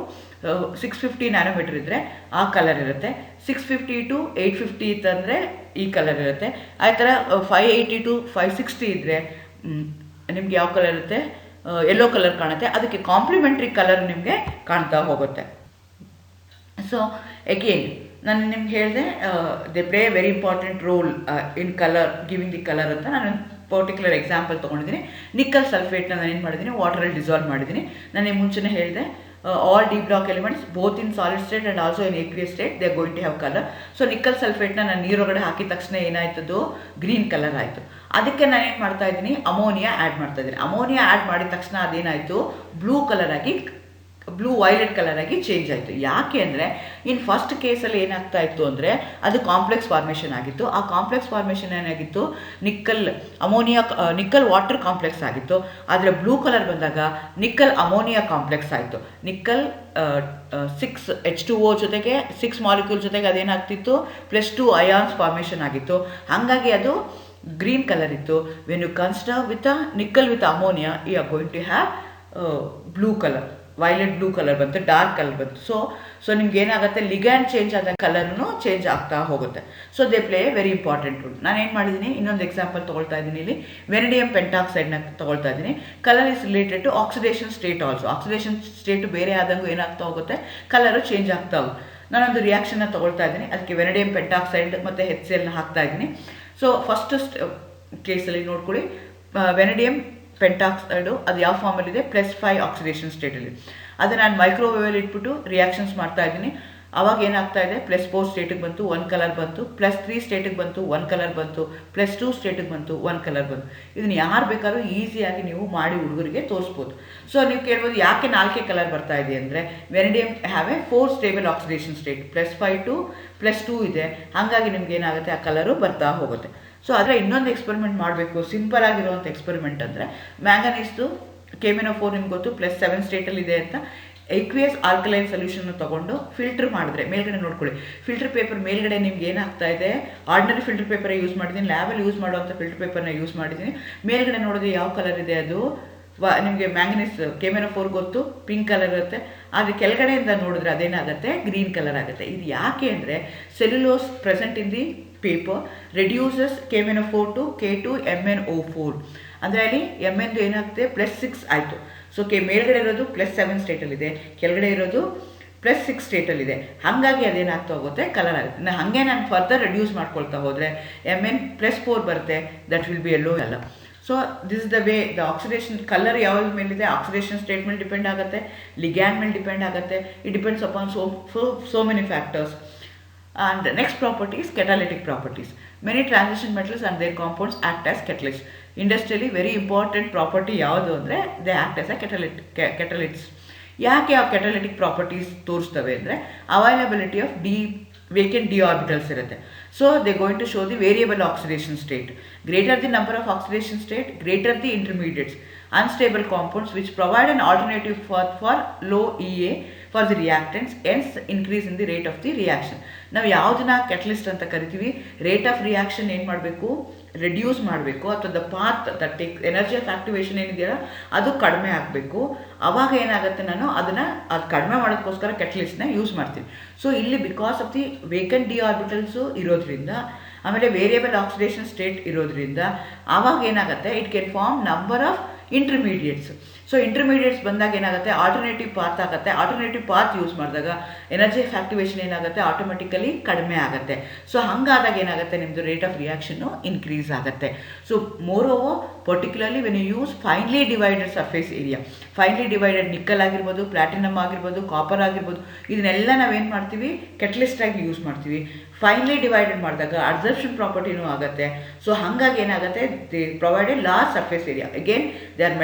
650 ನ್ಯಾನೋಮೀಟರ್ ಇದ್ದರೆ ಆ ಕಲರ್ ಇರುತ್ತೆ. 650 ಟು 850 ಇತ್ತಂದರೆ ಈ ಕಲರ್ ಇರುತ್ತೆ. ಆ ಥರ 580 ಟು 560 ಇದ್ದರೆ ನಿಮ್ಗೆ ಯಾವ ಕಲರ್ ಇರುತ್ತೆ, ಯೆಲ್ಲೋ ಕಲರ್ ಕಾಣುತ್ತೆ. ಅದಕ್ಕೆ ಕಾಂಪ್ಲಿಮೆಂಟ್ರಿ ಕಲರ್ ನಿಮಗೆ ಕಾಣ್ತಾ ಹೋಗುತ್ತೆ. ಸೊ ಅಗೇನ್ ನಾನು ನಿಮ್ಗೆ ಹೇಳಿದೆ, they play very important role in colour, giving the colour ಅಂತ. ನಾನು ಪರ್ಟಿಕ್ಯುಲರ್ ಎಕ್ಸಾಂಪಲ್ ತೊಗೊಂಡಿದ್ದೀನಿ. ನಿಕ್ಕಲ್ ಸಲ್ಫೇಟ್ನ ನಾನು ಏನು ಮಾಡಿದ್ದೀನಿ, ವಾಟರಲ್ಲಿ ಡಿಸಾಲ್ವ್ ಮಾಡಿದ್ದೀನಿ. ನಾನು ಮುಂಚೆನೇ ಹೇಳಿದೆ, all D block elements both in solid state and also in aqueous state they are going to have color. So nickel ಸಲ್ಫೇಟ್ನ ನಾನು ನೀರೊಳಗಡೆ ಹಾಕಿದ ತಕ್ಷಣ ಏನಾಯ್ತದು, ಗ್ರೀನ್ ಕಲರ್ ಆಯಿತು. ಅದಕ್ಕೆ ನಾನು ಏನು ಮಾಡ್ತಾ ಇದ್ದೀನಿ, ಅಮೋನಿಯಾ ಆ್ಯಡ್ ಮಾಡ್ತಾ ಇದ್ದೀನಿ. ಅಮೋನಿಯಾ ಆ್ಯಡ್ ಮಾಡಿದ ತಕ್ಷಣ ಅದೇನಾಯಿತು, ಬ್ಲೂ ಕಲರ್ ಆಗಿ, ಬ್ಲೂ ವೈಲೆಟ್ ಕಲರ್ ಆಗಿ ಚೇಂಜ್ ಆಯಿತು. ಯಾಕೆ ಅಂದರೆ ಇನ್ನು ಫಸ್ಟ್ ಕೇಸಲ್ಲಿ ಏನಾಗ್ತಾ ಇತ್ತು ಅಂದರೆ ಅದು ಕಾಂಪ್ಲೆಕ್ಸ್ ಫಾರ್ಮೇಷನ್ ಆಗಿತ್ತು. ಆ ಕಾಂಪ್ಲೆಕ್ಸ್ ಫಾರ್ಮೇಷನ್ ಏನಾಗಿತ್ತು, ನಿಕ್ಕಲ್ ವಾಟರ್ ಕಾಂಪ್ಲೆಕ್ಸ್ ಆಗಿತ್ತು. ಆದರೆ ಬ್ಲೂ ಕಲರ್ ಬಂದಾಗ ನಿಕ್ಕಲ್ ಅಮೋನಿಯಾ ಕಾಂಪ್ಲೆಕ್ಸ್ ಆಯಿತು. ನಿಕ್ಕಲ್ 6H2O ಜೊತೆಗೆ 6 ಮಾಲಿಕ್ಯೂಲ್ ಜೊತೆಗೆ ಅದೇನಾಗ್ತಿತ್ತು, +2 ಅಯಾನ್ಸ್ ಫಾರ್ಮೇಷನ್ ಆಗಿತ್ತು. ಹಾಗಾಗಿ ಅದು ಗ್ರೀನ್ ಕಲರ್ ಇತ್ತು. When you consider with nickel with ammonia you are going to have blue colour, violet blue colour ಬಂತು, ಡಾರ್ಕ್ ಕಲರ್ ಬಂತು. ಸೊ ನಿಮ್ಗೆ ಏನಾಗುತ್ತೆ, ಲಿಗ್ಯಾಂಡ್ ಚೇಂಜ್ ಆದ ಕಲರ್ನು ಚೇಂಜ್ ಆಗ್ತಾ ಹೋಗುತ್ತೆ. So they play very important role. ನಾನು ಏನು ಮಾಡಿದ್ದೀನಿ, ಇನ್ನೊಂದು ಎಕ್ಸಾಂಪಲ್ ತೊಗೊಳ್ತಾ ಇದ್ದೀನಿ. ಇಲ್ಲಿ ವೆನಡಿಯಂ ಪೆಂಟಾಕ್ಸೈಡ್ನ ತೊಗೊಳ್ತಾ ಇದ್ದೀನಿ. Colour is related to oxidation state also. Oxidation state ಬೇರೆ ಆದಂಗೂ ಏನಾಗ್ತಾ ಹೋಗುತ್ತೆ, ಕಲರು ಚೇಂಜ್ ಆಗ್ತಾ ಹೋಗುತ್ತೆ. ನಾನೊಂದು ರಿಯಾಕ್ಷನ್ನ ತೊಗೊಳ್ತಾ ಇದ್ದೀನಿ. ಅದಕ್ಕೆ ವೆನಡಿಯಂ ಪೆಂಟಾಕ್ಸೈಡ್ ಮತ್ತು HCl ಹಾಕ್ತಾ ಇದ್ದೀನಿ. ಸೊ ಫಸ್ಟ್ ಕೇಸಲ್ಲಿ ನೋಡ್ಕೊಳ್ಳಿ, ವೆನಡಿಯಂ ಪೆಂಟಾಕ್ಸೈಡು ಅದು ಯಾವ ಫಾರ್ಮಲ್ಲಿದೆ, +5 ಆಕ್ಸಿಡೇಷನ್ ಸ್ಟೇಟಲ್ಲಿ. ಅದು ನಾನು ಮೈಕ್ರೋವೇವಲ್ಲಿ ಇಟ್ಬಿಟ್ಟು ರಿಯಾಕ್ಷನ್ಸ್ ಮಾಡ್ತಾ ಇದ್ದೀನಿ. ಆವಾಗ ಏನಾಗ್ತಾ ಇದೆ, +4 ಸ್ಟೇಟಿಗೆ ಬಂತು, 1 ಕಲರ್ ಬಂತು. +3 ಸ್ಟೇಟಿಗೆ ಬಂತು, 1 ಕಲರ್ ಬಂತು. +2 ಸ್ಟೇಟಿಗೆ ಬಂತು, 1 ಕಲರ್ ಬಂತು. ಇದನ್ನು ಯಾರು ಬೇಕಾದ್ರೂ ಈಸಿಯಾಗಿ ನೀವು ಮಾಡಿ ಹುಡುಗರಿಗೆ ತೋರಿಸ್ಬೋದು. ಸೊ ನೀವು ಕೇಳ್ಬೋದು, ಯಾಕೆ 4 ಕಲರ್ ಬರ್ತಾ ಇದೆ ಅಂದರೆ, vanadium have a 4 stable oxidation state, +5 to +2 ಇದೆ. ಹಾಗಾಗಿ ನಿಮ್ಗೆ ಏನಾಗುತ್ತೆ, ಆ ಕಲರು ಬರ್ತಾ ಹೋಗುತ್ತೆ. ಸೊ ಆದರೆ ಇನ್ನೊಂದು ಎಕ್ಸ್ಪೆರಿಮೆಂಟ್ ಮಾಡಬೇಕು, ಸಿಂಪಲ್ ಆಗಿರುವಂಥ ಎಕ್ಸ್ಪೆರಿಮೆಂಟ್ ಅಂದರೆ, ಮ್ಯಾಂಗನೀಸ್ದು KMnO4 ನಿಮ್ಗೆ ಗೊತ್ತು, +7 ಸ್ಟೇಟಲ್ಲಿದೆ ಅಂತ. ಎಕ್ವಿಯಸ್ ಆಲ್ಕಲೈನ್ ಸೊಲ್ಯೂಷನ್ನ ತೊಗೊಂಡು ಫಿಲ್ಟರ್ ಮಾಡಿದ್ರೆ, ಮೇಲ್ಗಡೆ ನೋಡ್ಕೊಳ್ಳಿ, ಫಿಲ್ಟರ್ ಪೇಪರ್ ಮೇಲ್ಗಡೆ ನಿಮ್ಗೆ ಏನಾಗ್ತಾ ಇದೆ, ಆರ್ಡಿನರಿ ಫಿಲ್ಟರ್ ಪೇಪರೇ ಯೂಸ್ ಮಾಡಿದ್ದೀನಿ, ಲ್ಯಾಬಲ್ಲಿ ಯೂಸ್ ಮಾಡುವಂಥ ಫಿಲ್ಟರ್ ಪೇಪರ್ನ ಯೂಸ್ ಮಾಡಿದ್ದೀನಿ. ಮೇಲ್ಗಡೆ ನೋಡಿದ್ರೆ ಯಾವ ಕಲರ್ ಇದೆ, ಅದು ನಿಮಗೆ ಮ್ಯಾಂಗನೀಸ್ KMnO4 ಗೊತ್ತು, ಪಿಂಕ್ ಕಲರ್ ಇರುತ್ತೆ. ಆದರೆ ಕೆಳಗಡೆಯಿಂದ ನೋಡಿದ್ರೆ ಅದೇನಾಗುತ್ತೆ, ಗ್ರೀನ್ ಕಲರ್ ಆಗುತ್ತೆ. ಇದು ಯಾಕೆ ಅಂದರೆ, cellulose present in the paper reduces KMnO4 to K2MnO4. ಅಂದರೆ ಅಲ್ಲಿ Mnದು ಏನಾಗುತ್ತೆ, +6 ಆಯಿತು. ಸೊ ಮೇಲ್ಗಡೆ ಇರೋದು +7 ಸ್ಟೇಟಲ್ಲಿದೆ, ಕೆಳಗಡೆ ಇರೋದು +6 ಸ್ಟೇಟಲ್ಲಿದೆ. ಹಾಗಾಗಿ ಅದೇನಾಗ್ತಾ ಹೋಗುತ್ತೆ, ಕಲರ್ ಆಗುತ್ತೆ. ಹಾಗೆ ನಾನು ಫರ್ದರ್ ರೆಡ್ಯೂಸ್ ಮಾಡ್ಕೊಳ್ತಾ ಹೋದರೆ Mn +4 ಬರುತ್ತೆ, that will be yellow colour. So this is the way the oxidation colour ಯಾವ್ದು ಮೇಲಿದೆ ಆಕ್ಸಿಡೇಷನ್ ಸ್ಟೇಟ್ ಮೇಲೆ ಡಿಪೆಂಡ್ ಆಗುತ್ತೆ, ಲಿಗ್ಯಾಂಡ್ ಮೇಲೆ ಡಿಪೆಂಡ್ ಆಗುತ್ತೆ. It depends upon so many factors. And the next property is catalytic properties. Many transition metals and their compounds act as catalysts. Industrially very important property ಯಾವುದು ಅಂದರೆ they act as a catalysts. ಯಾಕೆ ಆ catalytic properties ತೋರಿಸ್ತವೆ ಅಂದರೆ availability of vacant d orbitals ಇರುತ್ತೆ. So they are going to show the variable oxidation state. Greater the number of oxidation state, greater the intermediates, unstable compounds which provide an alternative for low EA for the reactants, hence increase in the rate of the reaction. ನಾವು ಯಾವುದನ್ನ catalyst ಅಂತ ಕರಿತೀವಿ, rate of reaction ಏನು ಮಾಡಬೇಕು, reduce ಮಾಡಬೇಕು, ಅಥವಾ the path that take energy of activation ಏನಿದೆಯಲ್ಲ ಅದು ಕಡಿಮೆ ಆಗಬೇಕು. ಆವಾಗ ಏನಾಗುತ್ತೆ, ನಾನು ಅದು ಕಡಿಮೆ ಮಾಡೋದಕ್ಕೋಸ್ಕರ ಕೆಟಲಿಸ್ಟ್ನ ಯೂಸ್ ಮಾಡ್ತೀನಿ. ಸೊ ಇಲ್ಲಿ because of the vacant d orbitals ಇರೋದ್ರಿಂದ, ಆಮೇಲೆ ವೇರಿಯಬಲ್ ಆಕ್ಸಿಡೇಷನ್ ಸ್ಟೇಟ್ ಇರೋದ್ರಿಂದ ಆವಾಗ ಏನಾಗುತ್ತೆ, it can form number of intermediates. So intermediates ಬಂದಾಗ ಏನಾಗುತ್ತೆ, ಆಲ್ಟರ್ನೇಟಿವ್ ಪಾತ್ ಆಗುತ್ತೆ. ಆಲ್ಟರ್ನೇಟಿವ್ ಪಾತ್ ಯೂಸ್ ಮಾಡಿದಾಗ ಎನರ್ಜಿ ಆಫ್ ಆಕ್ಟಿವೇಶನ್ ಏನಾಗುತ್ತೆ, ಆಟೋಮೆಟಿಕಲಿ ಕಡಿಮೆ ಆಗುತ್ತೆ. ಸೊ ಹಾಗಾದಾಗ ಏನಾಗುತ್ತೆ, ನಿಮ್ಮದು ರೇಟ್ ಆಫ್ ರಿಯಾಕ್ಷನ್ನು ಇನ್ಕ್ರೀಸ್ ಆಗುತ್ತೆ. So moreover particularly when you use finely divided surface area, finely divided nickel ಆಗಿರ್ಬೋದು, ಪ್ಲಾಟಿನಮ್ ಆಗಿರ್ಬೋದು, ಕಾಪರ್ ಆಗಿರ್ಬೋದು, ಇದನ್ನೆಲ್ಲ ನಾವೇನು ಮಾಡ್ತೀವಿ, ಕೆಟಲಿಸ್ಟ್ ಆಗಿ ಯೂಸ್ ಮಾಡ್ತೀವಿ. ಫೈನ್ಲಿ ಡಿವೈಡೆಡ್ ಮಾಡಿದಾಗ ಅಬ್ಸರ್ಪ್ಷನ್ ಪ್ರಾಪರ್ಟಿನೂ ಆಗುತ್ತೆ. ಸೊ ಹಾಗಾಗಿ ಏನಾಗುತ್ತೆ, they provided large surface area. Again they are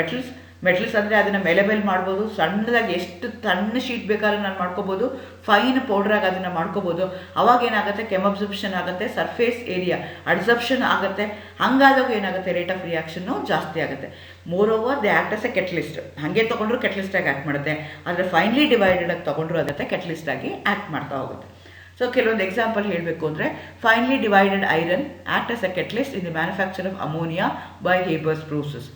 metals ಅಂದರೆ ಅದನ್ನು ಮೆಲೆಬೆಲ್ ಮಾಡ್ಬೋದು, ಸಣ್ಣದಾಗಿ ಎಷ್ಟು ಸಣ್ಣ ಶೀಟ್ ಬೇಕಾದ್ರೂ ನಾನು ಮಾಡ್ಕೋಬೋದು, ಫೈನ್ ಪೌಡ್ರಾಗಿ ಅದನ್ನು ಮಾಡ್ಕೋಬೋದು. ಅವಾಗ ಏನಾಗುತ್ತೆ, ಕೆಮಬ್ಸರ್ಪ್ಷನ್ ಆಗುತ್ತೆ, ಸರ್ಫೇಸ್ ಏರಿಯಾ ಅಬ್ಸರ್ಪ್ಷನ್ ಆಗುತ್ತೆ. ಹಾಗಾದಾಗ ಏನಾಗುತ್ತೆ, ರೇಟ್ ಆಫ್ ರಿಯಾಕ್ಷನ್ನು ಜಾಸ್ತಿ ಆಗುತ್ತೆ. More over they act as A catalyst. ಹಾಗೆ ತೊಗೊಂಡ್ರು ಕೆಟಲಿಸ್ಟಾಗಿ ಆ್ಯಕ್ಟ್ ಮಾಡುತ್ತೆ, ಆದರೆ ಫೈನ್ಲಿ ಡಿವೈಡೆಡ್ ಆಗಿ ತೊಗೊಂಡ್ರು ಅದಕ್ಕೆ ಕೆಟಲಿಸ್ಟಾಗಿ ಆ್ಯಕ್ಟ್ ಮಾಡ್ತಾ ಹೋಗುತ್ತೆ. ಸೊ ಕೆಲವೊಂದು ಎಕ್ಸಾಂಪಲ್ ಹೇಳಬೇಕು ಅಂದರೆ, finally divided iron act as A catalyst in the manufacture of ammonia by Haber's process.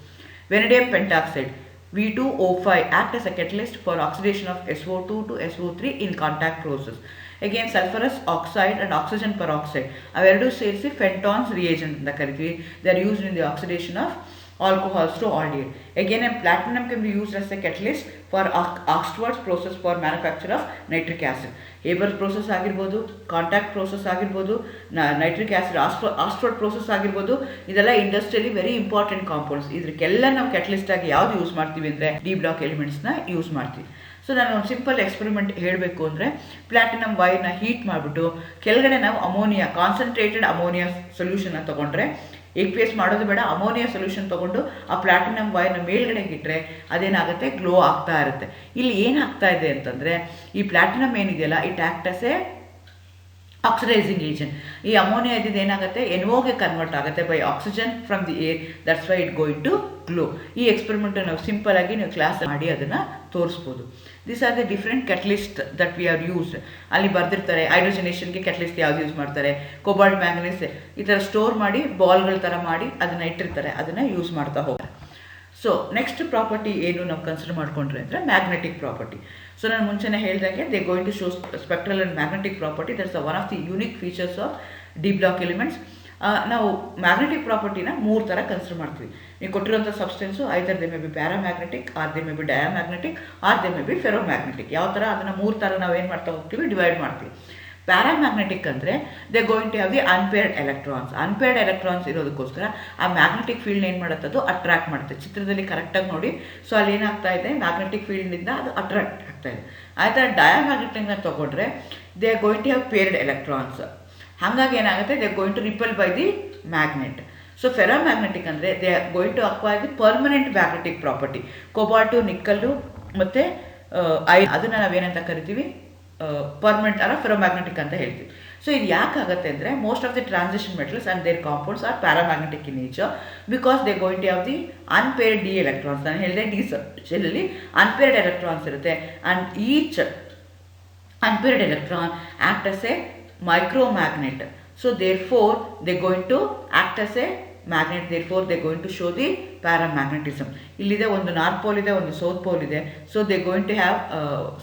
Vanadium pentoxide V2O5 act as a catalyst for oxidation of SO2 to SO3 in contact process. Again sulfurous oxide and oxygen peroxide ಅವೆರಡು ಸೇರಿಸಿ ಫೆಂಟಾನ್ಸ್ reagent ಅಂತ ಕರಿತೀವಿ. They are used in the oxidation of alcohols to aldehyde. Again platinum can be used as a catalyst for Oxford's process for manufacture of nitric acid. Haber's process ಆಗಿರ್ಬೋದು, contact process ಆಗಿರ್ಬೋದು, nitric acid Oxford process ಆಗಿರ್ಬೋದು, ಇದೆಲ್ಲ ಇಂಡಸ್ಟ್ರಿಯಲ್ಲಿ very important compounds. ಇದಕ್ಕೆಲ್ಲ ನಾವು catalyst ಆಗಿ ಯಾವುದು use ಮಾಡ್ತೀವಿ ಅಂದರೆ ಡಿ ಬ್ಲಾಕ್ ಎಲಿಮೆಂಟ್ಸ್ನ ಯೂಸ್ ಮಾಡ್ತೀವಿ. ಸೊ ನಾನು ಒಂದು ಸಿಂಪಲ್ ಎಕ್ಸ್ಪೆರಿಮೆಂಟ್ ಹೇಳಬೇಕು ಅಂದರೆ, ಪ್ಲಾಟಿನಮ್ ವೈರ್ನ ಹೀಟ್ ಮಾಡಿಬಿಟ್ಟು ಕೆಳಗಡೆ ನಾವು ಅಮೋನಿಯಾ, ಕಾನ್ಸಂಟ್ರೇಟೆಡ್ ಅಮೋನಿಯಾ ಸೊಲ್ಯೂಷನ್ನ ತೊಗೊಂಡ್ರೆ, ಎಕ್ವೇಸ್ ಮಾಡೋದು ಬೇಡ, ಅಮೋನಿಯಾ ಸೊಲ್ಯೂಷನ್ ತೊಗೊಂಡು ಆ ಪ್ಲಾಟಿನಮ್ ವೈರ್ನ ಮೇಲ್ಗಡೆಗೆ ಇಟ್ಟರೆ ಅದೇನಾಗುತ್ತೆ, ಗ್ಲೋ ಆಗ್ತಾ ಇರುತ್ತೆ. ಇಲ್ಲಿ ಏನಾಗ್ತಾ ಇದೆ ಅಂತಂದರೆ, ಈ ಪ್ಲಾಟಿನಮ್ ಏನಿದೆಯಲ್ಲ, it act as a oxidizing agent. ಈ ಅಮೋನಿಯಾ ಇದ್ದಿದ್ದು ಏನಾಗುತ್ತೆ, ಎನ್ಒಗೆ ಕನ್ವರ್ಟ್ ಆಗುತ್ತೆ by oxygen from the air. That's why it going to glow. ಈ ಎಕ್ಸ್ಪೆರಿಮೆಂಟ್ ನಾವು ಸಿಂಪಲ್ ಆಗಿ ನೀವು ಕ್ಲಾಸ್ ಮಾಡಿ ಅದನ್ನು ತೋರಿಸ್ಬೋದು. This are the different catalyst that we are used. ಅಲ್ಲಿ ಬರ್ದಿರ್ತಾರೆ ಹೈಡ್ರೋಜನೇಷನ್ಗೆ ಕೆಟಲಿಸ್ಟ್ ಯಾವ್ದು ಯೂಸ್ ಮಾಡ್ತಾರೆ, ಕೋಬಾಲ್ಟ್ ಮ್ಯಾಂಗನೀಸ್ ಈ ಥರ ಸ್ಟೋರ್ ಮಾಡಿ ಬಾಲ್ಗಳ ಥರ ಮಾಡಿ ಅದನ್ನು ಇಟ್ಟಿರ್ತಾರೆ, ಅದನ್ನು ಯೂಸ್ ಮಾಡ್ತಾ ಹೋಗ್ತಾರೆ. ಸೊ ನೆಕ್ಸ್ಟ್ ಪ್ರಾಪರ್ಟಿ ಏನು ನಾವು ಕನ್ಸಿಡರ್ ಮಾಡ್ಕೊಂಡ್ರೆ ಅಂದರೆ ಮ್ಯಾಗ್ನೆಟಿಕ್ ಪ್ರಾಪರ್ಟಿ. ಸೊ ನಾನು ಮುಂಚೆನೇ ಹೇಳಿದಾಗೆ they going to show spectral and magnetic property. That's one of the unique features of D block elements. ನಾವು ಮ್ಯಾಗ್ನೆಟಿಕ್ ಪ್ರಾಪರ್ಟಿನ 3 ಥರ ಕನ್ಸಿಡರ್ ಮಾಡ್ತೀವಿ. ನೀವು ಕೊಟ್ಟಿರೋಂಥ substance either they may be paramagnetic, or they may be diamagnetic, or they may be ferromagnetic. ಯಾವ ಥರ ಅದನ್ನು 3 ಥರ ನಾವು ಏನು ಮಾಡ್ತಾ ಹೋಗ್ತೀವಿ, ಡಿವೈಡ್ ಮಾಡ್ತೀವಿ. ಪ್ಯಾರಾಮ್ಯಾಗ್ನೆಟಿಕ್ ಅಂದರೆ they going to have the unpaired electrons. Unpaired electrons ಇರೋದಕ್ಕೋಸ್ಕರ ಆ ಮ್ಯಾಗ್ನೆಟಿಕ್ ಫೀಲ್ಡ್ ಏನು ಮಾಡುತ್ತೆ, ಅದು ಅಟ್ರಾಕ್ಟ್ ಮಾಡುತ್ತೆ. ಚಿತ್ರದಲ್ಲಿ ಕರೆಕ್ಟಾಗಿ ನೋಡಿ. ಸೊ ಅಲ್ಲಿ ಏನಾಗ್ತಾ ಇದೆ, ಮ್ಯಾಗ್ನೆಟಿಕ್ ಫೀಲ್ಡಿಂದ ಅದು ಅಟ್ರಾಕ್ಟ್ ಆಗ್ತಾ ಇದೆ. ಆ ಥರ ಡಯಾಮ್ಯಾಗ್ನೆಟಿಕ್ನ ತೊಗೊಂಡ್ರೆ they are going to have paired electrons. ಹಾಗಾಗಿ ಏನಾಗುತ್ತೆ, they are going to repel by the magnet. So ferromagnetic ಅಂದರೆ they are going to acquire the permanent magnetic property. Cobalt, nickel ಮತ್ತು ಅದನ್ನು ನಾವೇನಂತ ಕರಿತೀವಿ, ಪರ್ಮನೆಂಟ್ ಅಲ್ಲ ಫೆರೋಮ್ಯಾಗ್ನೆಟಿಕ್ ಅಂತ ಹೇಳ್ತೀವಿ. ಸೊ ಇದು ಯಾಕಾಗುತ್ತೆ ಅಂದರೆ, most of the transition metals and their compounds are paramagnetic in nature because they going to have the unpaired d electrons. ನಾನು ಹೇಳಿದೆ ಡಿ ಸೆಲ್ಲಲ್ಲಿ ಅನ್ಪೇರ್ಡ್ ಎಲೆಕ್ಟ್ರಾನ್ಸ್ ಇರುತ್ತೆ. And each unpaired electron act as a micromagnet. So therefore they going to act as a magnet, therefore they going to show the paramagnetism. ಇಲ್ಲಿದೆ ಒಂದು north pole ಇದೆ, ಒಂದು south pole ಇದೆ. So they going to have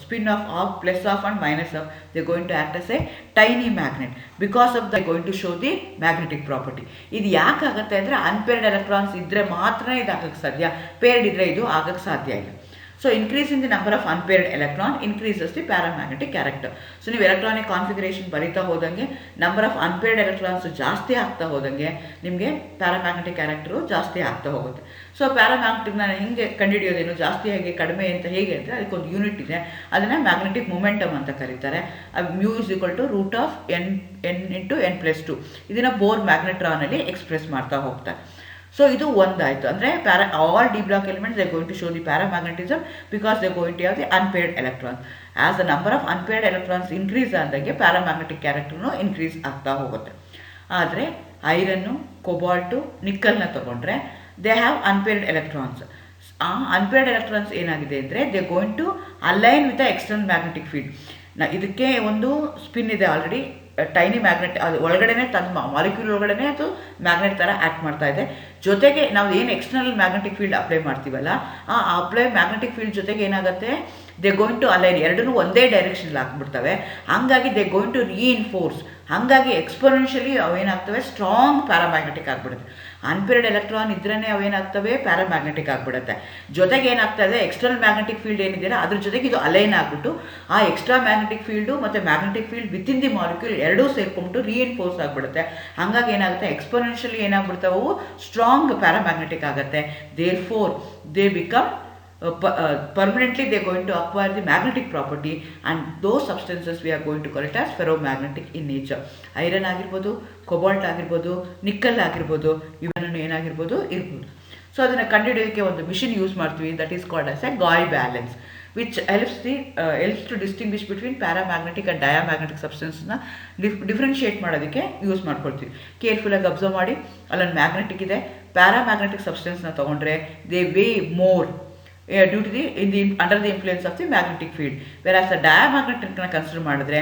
spin of plus half and minus half. They going to act as a tiny magnet because of the going to show the magnetic property. ಇದು ಯಾಕಾಗುತ್ತೆ ಅಂದರೆ, unpaired electrons ಇದ್ದರೆ ಮಾತ್ರ ಇದು ಆಗಕ್ಕೆ ಸಾಧ್ಯ, ಪೇರ್ಡ್ ಇದ್ದರೆ ಇದು ಆಗಕ್ಕೆ ಸಾಧ್ಯ ಇಲ್ಲ. So increase in the number of unpaired electron increases the paramagnetic character. So ನೀವು ಎಲೆಕ್ಟ್ರಾನಿಕ್ ಕಾನ್ಫಿಗರೇಷನ್ ಬರೀತಾ ಹೋದಂಗೆ ನಂಬರ್ ಆಫ್ ಅನ್ಪೇರ್ಡ್ ಎಲೆಕ್ಟ್ರಾನ್ಸ್ ಜಾಸ್ತಿ ಆಗ್ತಾ ಹೋದಂಗೆ ನಿಮಗೆ ಪ್ಯಾರಾಮ್ಯಾಗ್ನೆಟಿಕ್ ಕ್ಯಾರೆಕ್ಟರು ಜಾಸ್ತಿ ಆಗ್ತಾ ಹೋಗುತ್ತೆ. ಸೊ ಪ್ಯಾರಾಮ್ಯಾಗ್ನೆಟಿಕ್ನ ಹೆಂಗೆ ಕಂಡುಹಿಡಿಯೋದೇನು, ಜಾಸ್ತಿ ಹೇಗೆ ಕಡಿಮೆ ಅಂತ ಹೇಗೆ ಅಂದರೆ ಅದಕ್ಕೊಂದು ಯೂನಿಟ್ ಇದೆ, ಅದನ್ನು ಮ್ಯಾಗ್ನೆಟಿಕ್ ಮೊಮೆಂಟಮ್ ಅಂತ ಕರೀತಾರೆ. Mu is equal to root of n into n+2. ಇದನ್ನು ಬೋರ್ ಮ್ಯಾಗ್ನೆಟ್ರಾನಲ್ಲಿ ಎಕ್ಸ್ಪ್ರೆಸ್ ಮಾಡ್ತಾ ಹೋಗ್ತಾರೆ. ಸೊ ಇದು ಒಂದಾಯಿತು. ಅಂದರೆ all D block elements they going to show the paramagnetism because they going to have the unpaired electrons. As the number of unpaired electrons increase ಆದಂಗೆ paramagnetic ಕ್ಯಾರೆಕ್ಟರ್ನು increase ಆಗ್ತಾ ಹೋಗುತ್ತೆ. ಆದರೆ ಐರನ್ನು, ಕೊಬಾಲ್ಟು, ನಿಕ್ಕಲ್ನ ತೊಗೊಂಡ್ರೆ ದೇ ಹ್ಯಾವ್ ಅನ್ಪೇರ್ಡ್ ಎಲೆಕ್ಟ್ರಾನ್ಸ್. ಆ unpaired electrons ಏನಾಗಿದೆ ಅಂದರೆ they going to align with the external magnetic field. ಇದಕ್ಕೆ ಒಂದು ಸ್ಪಿನ್ ಇದೆ ಆಲ್ರೆಡಿ, ಟೈನಿ ಮ್ಯಾಗ್ನೆಟ್, ಅದು ಒಳಗಡೆನೆ ತನ್ನ ಮಾಲಿಕ್ಯೂಲ್ ಒಳಗಡೆ ಅದು ಮ್ಯಾಗ್ನೆಟ್ ಥರ ಆ್ಯಕ್ಟ್ ಮಾಡ್ತಾ ಇದೆ. ಜೊತೆಗೆ ನಾವು ಏನು ಎಕ್ಸ್ಟರ್ನಲ್ ಮ್ಯಾಗ್ನೆಟಿಕ್ ಫೀಲ್ಡ್ ಅಪ್ಲೈ ಮಾಡ್ತೀವಲ್ಲ, ಆ ಅಪ್ಲೈ ಮ್ಯಾಗ್ನೆಟಿಕ್ ಫೀಲ್ಡ್ ಜೊತೆಗೆ ಏನಾಗುತ್ತೆ, ದೇ ಗೋಯಿಂಗ್ ಟು ಅಲೈನ್, ಎರಡೂ ಒಂದೇ ಡೈರೆಕ್ಷನಲ್ಲಿ ಹಾಕ್ಬಿಡ್ತವೆ. ಹಾಗಾಗಿ ದೇ ಗೋಯಿಂಗ್ ಟು ರೀಇನ್ಫೋರ್ಸ್. ಹಾಗಾಗಿ ಎಕ್ಸ್ಪೊನೆನ್ಷಿಯಲಿ ಅವೇನಾಗ್ತವೆ, ಸ್ಟ್ರಾಂಗ್ ಪ್ಯಾರಾಮ್ಯಾಗ್ನೆಟಿಕ್ ಆಗಿಬಿಡುತ್ತೆ. ಅನ್ಪೇರ್ಡ್ ಎಲೆಕ್ಟ್ರಾನ್ ಇದ್ರೇ ಅವೇನಾಗ್ತವೆ, ಪ್ಯಾರಾಮ್ಯಾಗ್ನೆಟಿಕ್ ಆಗಿಬಿಡುತ್ತೆ. ಜೊತೆಗೆ ಏನಾಗ್ತಾ ಇದೆ, ಎಕ್ಸ್ಟರ್ನಲ್ ಮ್ಯಾಗ್ನೆಟಿಕ್ ಫೀಲ್ಡ್ ಏನಿದೆಯಲ್ಲ ಅದ್ರ ಜೊತೆಗೆ ಇದು ಅಲೈನ್ ಆಗಿಬಿಟ್ಟು ಆ ಎಕ್ಸ್ಟ್ರಾ ಮ್ಯಾಗ್ನೆಟಿಕ್ ಫೀಲ್ಡು ಮತ್ತು magnetic field within the molecule ಎರಡೂ ಸೇರ್ಕೊಂಡ್ಬಿಟ್ಟು ರೀಇನ್ಫೋರ್ಸ್ ಆಗಿಬಿಡುತ್ತೆ. ಹಾಗಾಗಿ ಏನಾಗುತ್ತೆ, ಎಕ್ಸ್ಪೊನೆನ್ಷಿಯಲಿ ಏನಾಗ್ಬಿಡ್ತಾವು, ಸ್ಟ್ರಾಂಗ್ ಪ್ಯಾರಾಮ್ಯಾಗ್ನೆಟಿಕ್ ಆಗುತ್ತೆ. Therefore they become permanently they are going to acquire the magnetic property, and those substances we are going to call it as ferromagnetic in nature. Iron ಆಗಿರ್ಬೋದು, cobalt ಆಗಿರ್ಬೋದು, nickel ಆಗಿರ್ಬೋದು, ಇವನ್ನು ಏನಾಗಿರ್ಬೋದು ಇರ್ಬೋದು. So ಅದನ್ನು ಕಂಡುಹಿಡಿಯೋದಕ್ಕೆ ಒಂದು ಮಿಷಿನ್ ಯೂಸ್ ಮಾಡ್ತೀವಿ, that is called as a Gouy balance, which helps to distinguish between paramagnetic and diamagnetic ಸಬ್ಸ್ಟೆನ್ಸ್ನ ಡಿಫ್ರೆನ್ಷಿಯೇಟ್ ಮಾಡೋದಕ್ಕೆ ಯೂಸ್ ಮಾಡ್ಕೊಳ್ತೀವಿ. ಕೇರ್ಫುಲ್ಲಾಗಿ ಅಬ್ಸರ್ವ್ ಮಾಡಿ, ಅಲ್ಲೊಂದು ಮ್ಯಾಗ್ನೆಟಿಕ್ ಇದೆ, ಪ್ಯಾರಾಮ್ಯಾಗ್ನೆಟಿಕ್ ಸಬ್ಸ್ಟೆನ್ಸ್ನ ತೊಗೊಂಡ್ರೆ they way more due to under the influence of the magnetic field, whereas the diamagnetic consider ಮಾಡಿದ್ರೆ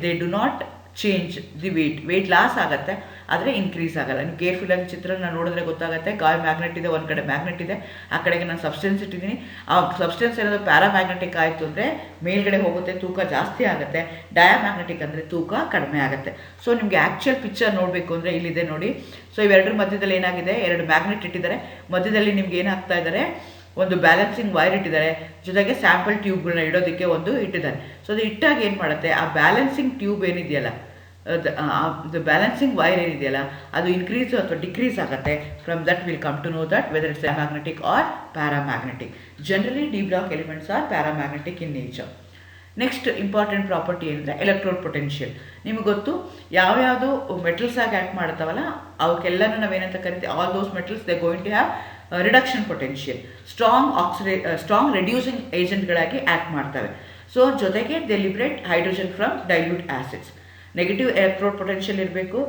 they do not change the weight loss ಆಗುತ್ತೆ, ಆದರೆ ಇನ್ಕ್ರೀಸ್ ಆಗಲ್ಲ. ನೀವು ಕೇರ್ಫುಲ್ಲಾಗಿ ಚಿತ್ರನ ನೋಡಿದ್ರೆ ಗೊತ್ತಾಗುತ್ತೆ. ಗಾಯ್ ಮ್ಯಾಗ್ನೆಟ್ ಇದೆ, ಒಂದು ಕಡೆ ಮ್ಯಾಗ್ನೆಟ್ ಇದೆ, ಆ ಕಡೆಗೆ ನಾನು ಸಬ್ಸ್ಟೆನ್ಸ್ ಇಟ್ಟಿದ್ದೀನಿ. ಆ ಸಬ್ಸ್ಟೆನ್ಸ್ ಏನಾದರೂ ಪ್ಯಾರಾಮ್ಯಾಗ್ನೆಟಿಕ್ ಆಯಿತು ಅಂದರೆ ಮೇಲ್ಗಡೆ ಹೋಗುತ್ತೆ, ತೂಕ ಜಾಸ್ತಿ ಆಗುತ್ತೆ. ಡಯಾಮ್ಯಾಗ್ನೆಟಿಕ್ ಅಂದರೆ ತೂಕ ಕಡಿಮೆ ಆಗುತ್ತೆ. ಸೊ ನಿಮಗೆ ಆ್ಯಕ್ಚುಯಲ್ ಪಿಕ್ಚರ್ ನೋಡಬೇಕು ಅಂದರೆ ಇಲ್ಲಿದೆ ನೋಡಿ. ಸೊ ಇವೆರಡರ ಮಧ್ಯದಲ್ಲಿ ಏನಾಗಿದೆ, ಎರಡು ಮ್ಯಾಗ್ನೆಟ್ ಇಟ್ಟಿದ್ದಾರೆ, ಮಧ್ಯದಲ್ಲಿ ನಿಮ್ಗೆ ಏನಾಗ್ತಾ ಇದ್ದಾರೆ, ಒಂದು ಬ್ಯಾಲೆನ್ಸಿಂಗ್ ವೈರ್ ಇಟ್ಟಿದ್ದಾರೆ, ಜೊತೆಗೆ ಸ್ಯಾಂಪಲ್ ಟ್ಯೂಬ್ಗಳನ್ನ ಇಡೋದಕ್ಕೆ ಒಂದು ಇಟ್ಟಿದ್ದಾರೆ. ಸೊ ಅದು ಇಟ್ಟಾಗ ಏನು ಮಾಡುತ್ತೆ, ಆ ಬ್ಯಾಲೆನ್ಸಿಂಗ್ ಟ್ಯೂಬ್ ಏನಿದೆಯಲ್ಲ, ಬ್ಯಾಲೆನ್ಸಿಂಗ್ ವೈರ್ ಏನಿದೆಯಲ್ಲ ಅದು ಇನ್ಕ್ರೀಸ್ ಅಥವಾ ಡಿಕ್ರೀಸ್ ಆಗುತ್ತೆ. From that will come to know that whether it's magnetic or paramagnetic. Generally D block elements are paramagnetic in nature. Next important property ಏನಂದರೆ ಎಲೆಕ್ಟ್ರೋಡ್ ಪೊಟೆನ್ಷಿಯಲ್. ನಿಮಗೆ ಗೊತ್ತು, ಯಾವ್ಯಾವುದು metals ಆಗಿ ಆ್ಯಕ್ಟ್ ಮಾಡ್ತಾವಲ್ಲ ಅವಕ್ಕೆಲ್ಲನೂ ನಾವೇನಂತ ಕರಿತೀವಿ, all those metals they going to have reduction potential, strong reducing ಏಜೆಂಟ್ಗಳಾಗಿ act ಮಾಡ್ತವೆ. ಸೊ ಜೊತೆಗೆ they liberate hydrogen from dilute acids. Negative electrode potential ಇರಬೇಕು,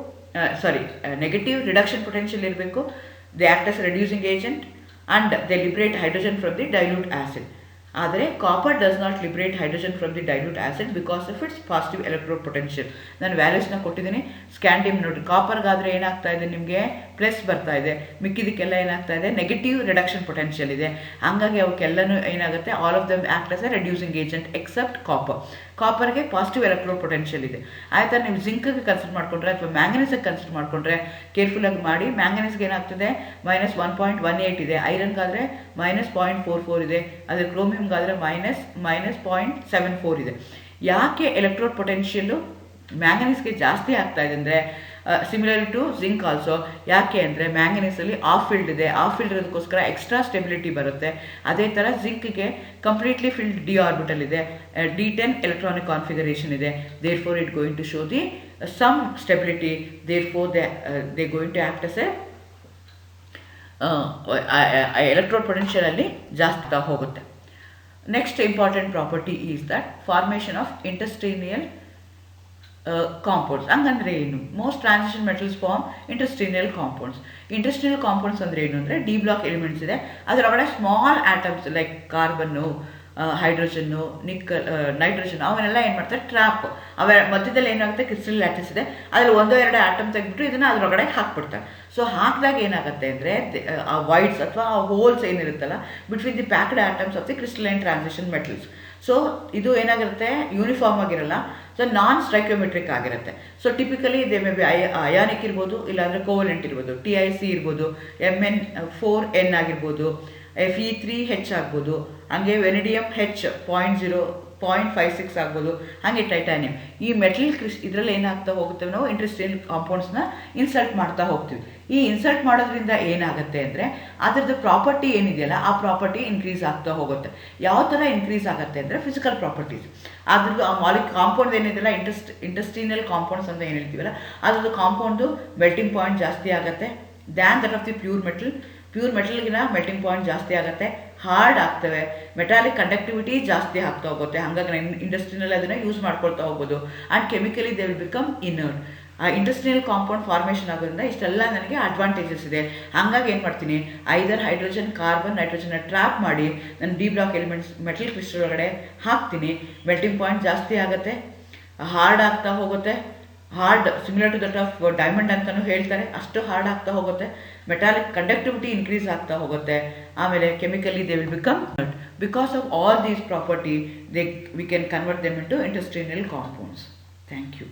ನೆಗೆಟಿವ್ ರಿಡಕ್ಷನ್ ಪೊಟೆನ್ಷಿಯಲ್ ಇರಬೇಕು, they act as reducing agent and they liberate hydrogen from the dilute acid. ಆದರೆ copper does not liberate hydrogen from the dilute acid because of its positive electrode potential. ನಾನು ವ್ಯಾಲ್ಯೂಸ್ನ ಕೊಟ್ಟಿದ್ದೀನಿ. Scandium ನೋಡಿ, ಕಾಪರ್ಗಾದರೆ ಏನಾಗ್ತಾ ಇದೆ, ನಿಮಗೆ plus ಬರ್ತಾ ಇದೆ, ಮಿಕ್ಕಿದಕ್ಕೆಲ್ಲ ಏನಾಗ್ತಾ ಇದೆ, ನೆಗೆಟಿವ್ ರಿಡಕ್ಷನ್ ಪೊಟೆನ್ಷಿಯಲ್ ಇದೆ. ಹಾಗಾಗಿ ಅವಕ್ಕೆಲ್ಲನೂ ಏನಾಗುತ್ತೆ, all of them act as a reducing agent except copper. ಕಾಪರ್ಗೆ ಪಾಸಿಟಿವ್ ಎಲೆಕ್ಟ್ರೋಡ್ ಪೊಟೆನ್ಷಿಯಲ್ ಇದೆ. ಆಯ್ತಾ, ನೀವು ಜಿಂಕ್ಗೆ ಕನ್ಸಿಡರ್ ಮಾಡಿಕೊಂಡ್ರೆ ಅಥವಾ ಮ್ಯಾಂಗನೀಸ್ಗೆ ಕನ್ಸಿಡರ್ ಮಾಡಿಕೊಂಡ್ರೆ ಕೇರ್ಫುಲ್ಲಾಗಿ ಮಾಡಿ, ಮ್ಯಾಂಗನೀಸ್ಗೆ ಏನಾಗ್ತದೆ -1.18 ಇದೆ, ಐರನ್ಗಾದರೆ -0.44 ಇದೆ, ಅದ್ರ ಕ್ರೋಮಿಯಮ್ಗಾದರೆ -0.74 ಇದೆ. ಯಾಕೆ ಎಲೆಕ್ಟ್ರೋಡ್ ಪೊಟೆನ್ಷಿಯಲ್ಲು ಮ್ಯಾಂಗನೀಸ್ಗೆ ಜಾಸ್ತಿ ಆಗ್ತಾ ಇದೆ ಅಂದರೆ, ಸಿಮಿಲರ್ ಟು ಜಿಂಕ್ ಆಲ್ಸೋ. ಯಾಕೆ ಅಂದರೆ ಮ್ಯಾಂಗನೀಸಲ್ಲಿ ಆಫ್ ಫೀಲ್ಡ್ ಇದೆ, ಆಫ್ ಫೀಲ್ಡ್ ಇರೋದಕ್ಕೋಸ್ಕರ ಎಕ್ಸ್ಟ್ರಾ ಸ್ಟೆಬಿಲಿಟಿ ಬರುತ್ತೆ. ಅದೇ ಥರ ಜಿಂಕ್ಗೆ ಕಂಪ್ಲೀಟ್ಲಿ ಫಿಲ್ಡ್ ಡಿ ಆರ್ಬಿಟಲ್ ಇದೆ, D10 ಎಲೆಕ್ಟ್ರಾನಿಕ್ ಕಾನ್ಫಿಗರೇಷನ್ ಇದೆ. Therefore it going to show the some stability. Therefore they going to act as electrode ಪೊಟೆನ್ಷಿಯಲಲ್ಲಿ ಜಾಸ್ತಿ ಹೋಗುತ್ತೆ. Next important property is that formation of interstitial compounds. ಹಂಗಂದ್ರೆ ಏನು? Most transition metals form interstitial compounds. Interstitial compounds ಅಂದರೆ ಏನು ಅಂದರೆ, D block elements ಇದೆ, ಅದರೊಳಗಡೆ small atoms like carbon, hydrogen, nitrogen ಅವನ್ನೆಲ್ಲ ಏನು ಮಾಡ್ತಾರೆ, ಟ್ರ್ಯಾಪ್. ಅವರ ಮಧ್ಯದಲ್ಲಿ ಏನಾಗುತ್ತೆ, ಕ್ರಿಸ್ಟಲ್ ಲ್ಯಾಟಿಸ್ ಇದೆ, ಅದರಲ್ಲಿ 1-2 ಆಟಮ್ ತೆಗೆದ್ಬಿಟ್ಟು ಇದನ್ನು ಅದರೊಳಗಡೆ ಹಾಕ್ಬಿಡ್ತಾರೆ. ಸೊ ಹಾಕಿದಾಗ ಏನಾಗುತ್ತೆ ಅಂದರೆ, ಆ ವೈಡ್ಸ್ ಅಥವಾ ಆ ಹೋಲ್ಸ್ ಏನಿರುತ್ತಲ್ಲ between the packed atoms of the crystalline transition metals. So ಇದು ಏನಾಗಿರುತ್ತೆ, ಯೂನಿಫಾರ್ಮ್ ಆಗಿರಲ್ಲ, ಸೊ ನಾನ್ ಸ್ಟ್ರೈಕ್ಯೋಮೆಟ್ರಿಕ್ ಆಗಿರುತ್ತೆ. So typically they may be ionic ಇರ್ಬೋದು, ಇಲ್ಲಾಂದರೆ ಕೋವಲೆಂಟ್ ಇರ್ಬೋದು, TiC ಇರ್ಬೋದು, Mn4n ಆಗಿರ್ಬೋದು, Fe3H ಆಗ್ಬೋದು, ಹಾಗೆ ವೆನಿಡಿಯಮ್ H 0.56 ಆಗ್ಬೋದು, ಹಾಗೆ ಟೈಟಾನಿಯಂ. ಈ ಮೆಟಲ್ ಇದರಲ್ಲಿ ಏನಾಗ್ತಾ ಹೋಗುತ್ತೇವೆ, ನಾವು ಇಂಡಸ್ಟ್ರಿಯಲ್ ಕಾಂಪೌಂಡ್ಸ್ನ ಇನ್ಸರ್ಟ್ ಮಾಡ್ತಾ ಹೋಗ್ತೀವಿ. ಈ ಇನ್ಸರ್ಟ್ ಮಾಡೋದ್ರಿಂದ ಏನಾಗುತ್ತೆ ಅಂದರೆ ಅದರದ್ದು ಪ್ರಾಪರ್ಟಿ ಏನಿದೆಯಲ್ಲ ಆ ಪ್ರಾಪರ್ಟಿ ಇನ್ಕ್ರೀಸ್ ಆಗ್ತಾ ಹೋಗುತ್ತೆ. ಯಾವ ಥರ ಇನ್ಕ್ರೀಸ್ ಆಗುತ್ತೆ ಅಂದರೆ ಫಿಸಿಕಲ್ ಪ್ರಾಪರ್ಟೀಸ್ ಅದ್ರದ್ದು ಆ ಕಾಂಪೌಂಡ್ ಏನಿದೆಯಲ್ಲ ಇಂಡಸ್ಟ್ರಿಯಲ್ ಕಾಂಪೌಂಡ್ಸ್ ಅಂತ ಏನು ಹೇಳ್ತೀವಲ್ಲ ಅದ್ರದ್ದು ಕಾಂಪೌಂಡು ಮೆಲ್ಟಿಂಗ್ ಪಾಯಿಂಟ್ ಜಾಸ್ತಿ ಆಗುತ್ತೆ than that of the pure ಮೆಟಲ್ಗಿನ ಮೆಲ್ಟಿಂಗ್ ಪಾಯಿಂಟ್ ಜಾಸ್ತಿ ಆಗುತ್ತೆ, ಹಾರ್ಡ್ ಆಗ್ತವೆ, ಮೆಟಾಲಿಕ್ ಕಂಡಕ್ಟಿವಿಟಿ ಜಾಸ್ತಿ ಆಗ್ತಾ ಹೋಗುತ್ತೆ. ಹಾಗಾಗಿ ಇಂಡಸ್ಟ್ರಿನಲ್ಲಿ ಅದನ್ನು ಯೂಸ್ ಮಾಡ್ಕೊಳ್ತಾ ಹೋಗ್ಬೋದು. And chemically they will become inert. ಆ ಇಂಡಸ್ಟ್ರಿಯಲ್ ಕಾಂಪೌಂಡ್ ಫಾರ್ಮೇಷನ್ ಆಗೋದ್ರಿಂದ ಇಷ್ಟೆಲ್ಲ ನನಗೆ ಅಡ್ವಾಂಟೇಜಸ್ ಇದೆ. ಹಾಗಾಗಿ ಏನು ಮಾಡ್ತೀನಿ, ಐದರ್ ಹೈಡ್ರೋಜನ್ ಕಾರ್ಬನ್ ನೈಟ್ರೋಜನ್ನ ಟ್ರ್ಯಾಪ್ ಮಾಡಿ ನಾನು d block elements metal crystal ಒಳಗಡೆ ಹಾಕ್ತೀನಿ. ಮೆಲ್ಟಿಂಗ್ ಪಾಯಿಂಟ್ ಜಾಸ್ತಿ ಆಗುತ್ತೆ, ಹಾರ್ಡ್ ಆಗ್ತಾ ಹೋಗುತ್ತೆ, hard similar to that of diamond ಅಂತಲೂ ಹೇಳ್ತಾರೆ, ಅಷ್ಟು ಹಾರ್ಡ್ ಆಗ್ತಾ ಹೋಗುತ್ತೆ, ಮೆಟಾಲಿಕ್ ಕಂಡಕ್ಟಿವಿಟಿ ಇನ್ಕ್ರೀಸ್ ಆಗ್ತಾ ಹೋಗುತ್ತೆ. ಆಮೇಲೆ chemically they will become because of all these property we can convert them into industrial compounds. Thank you.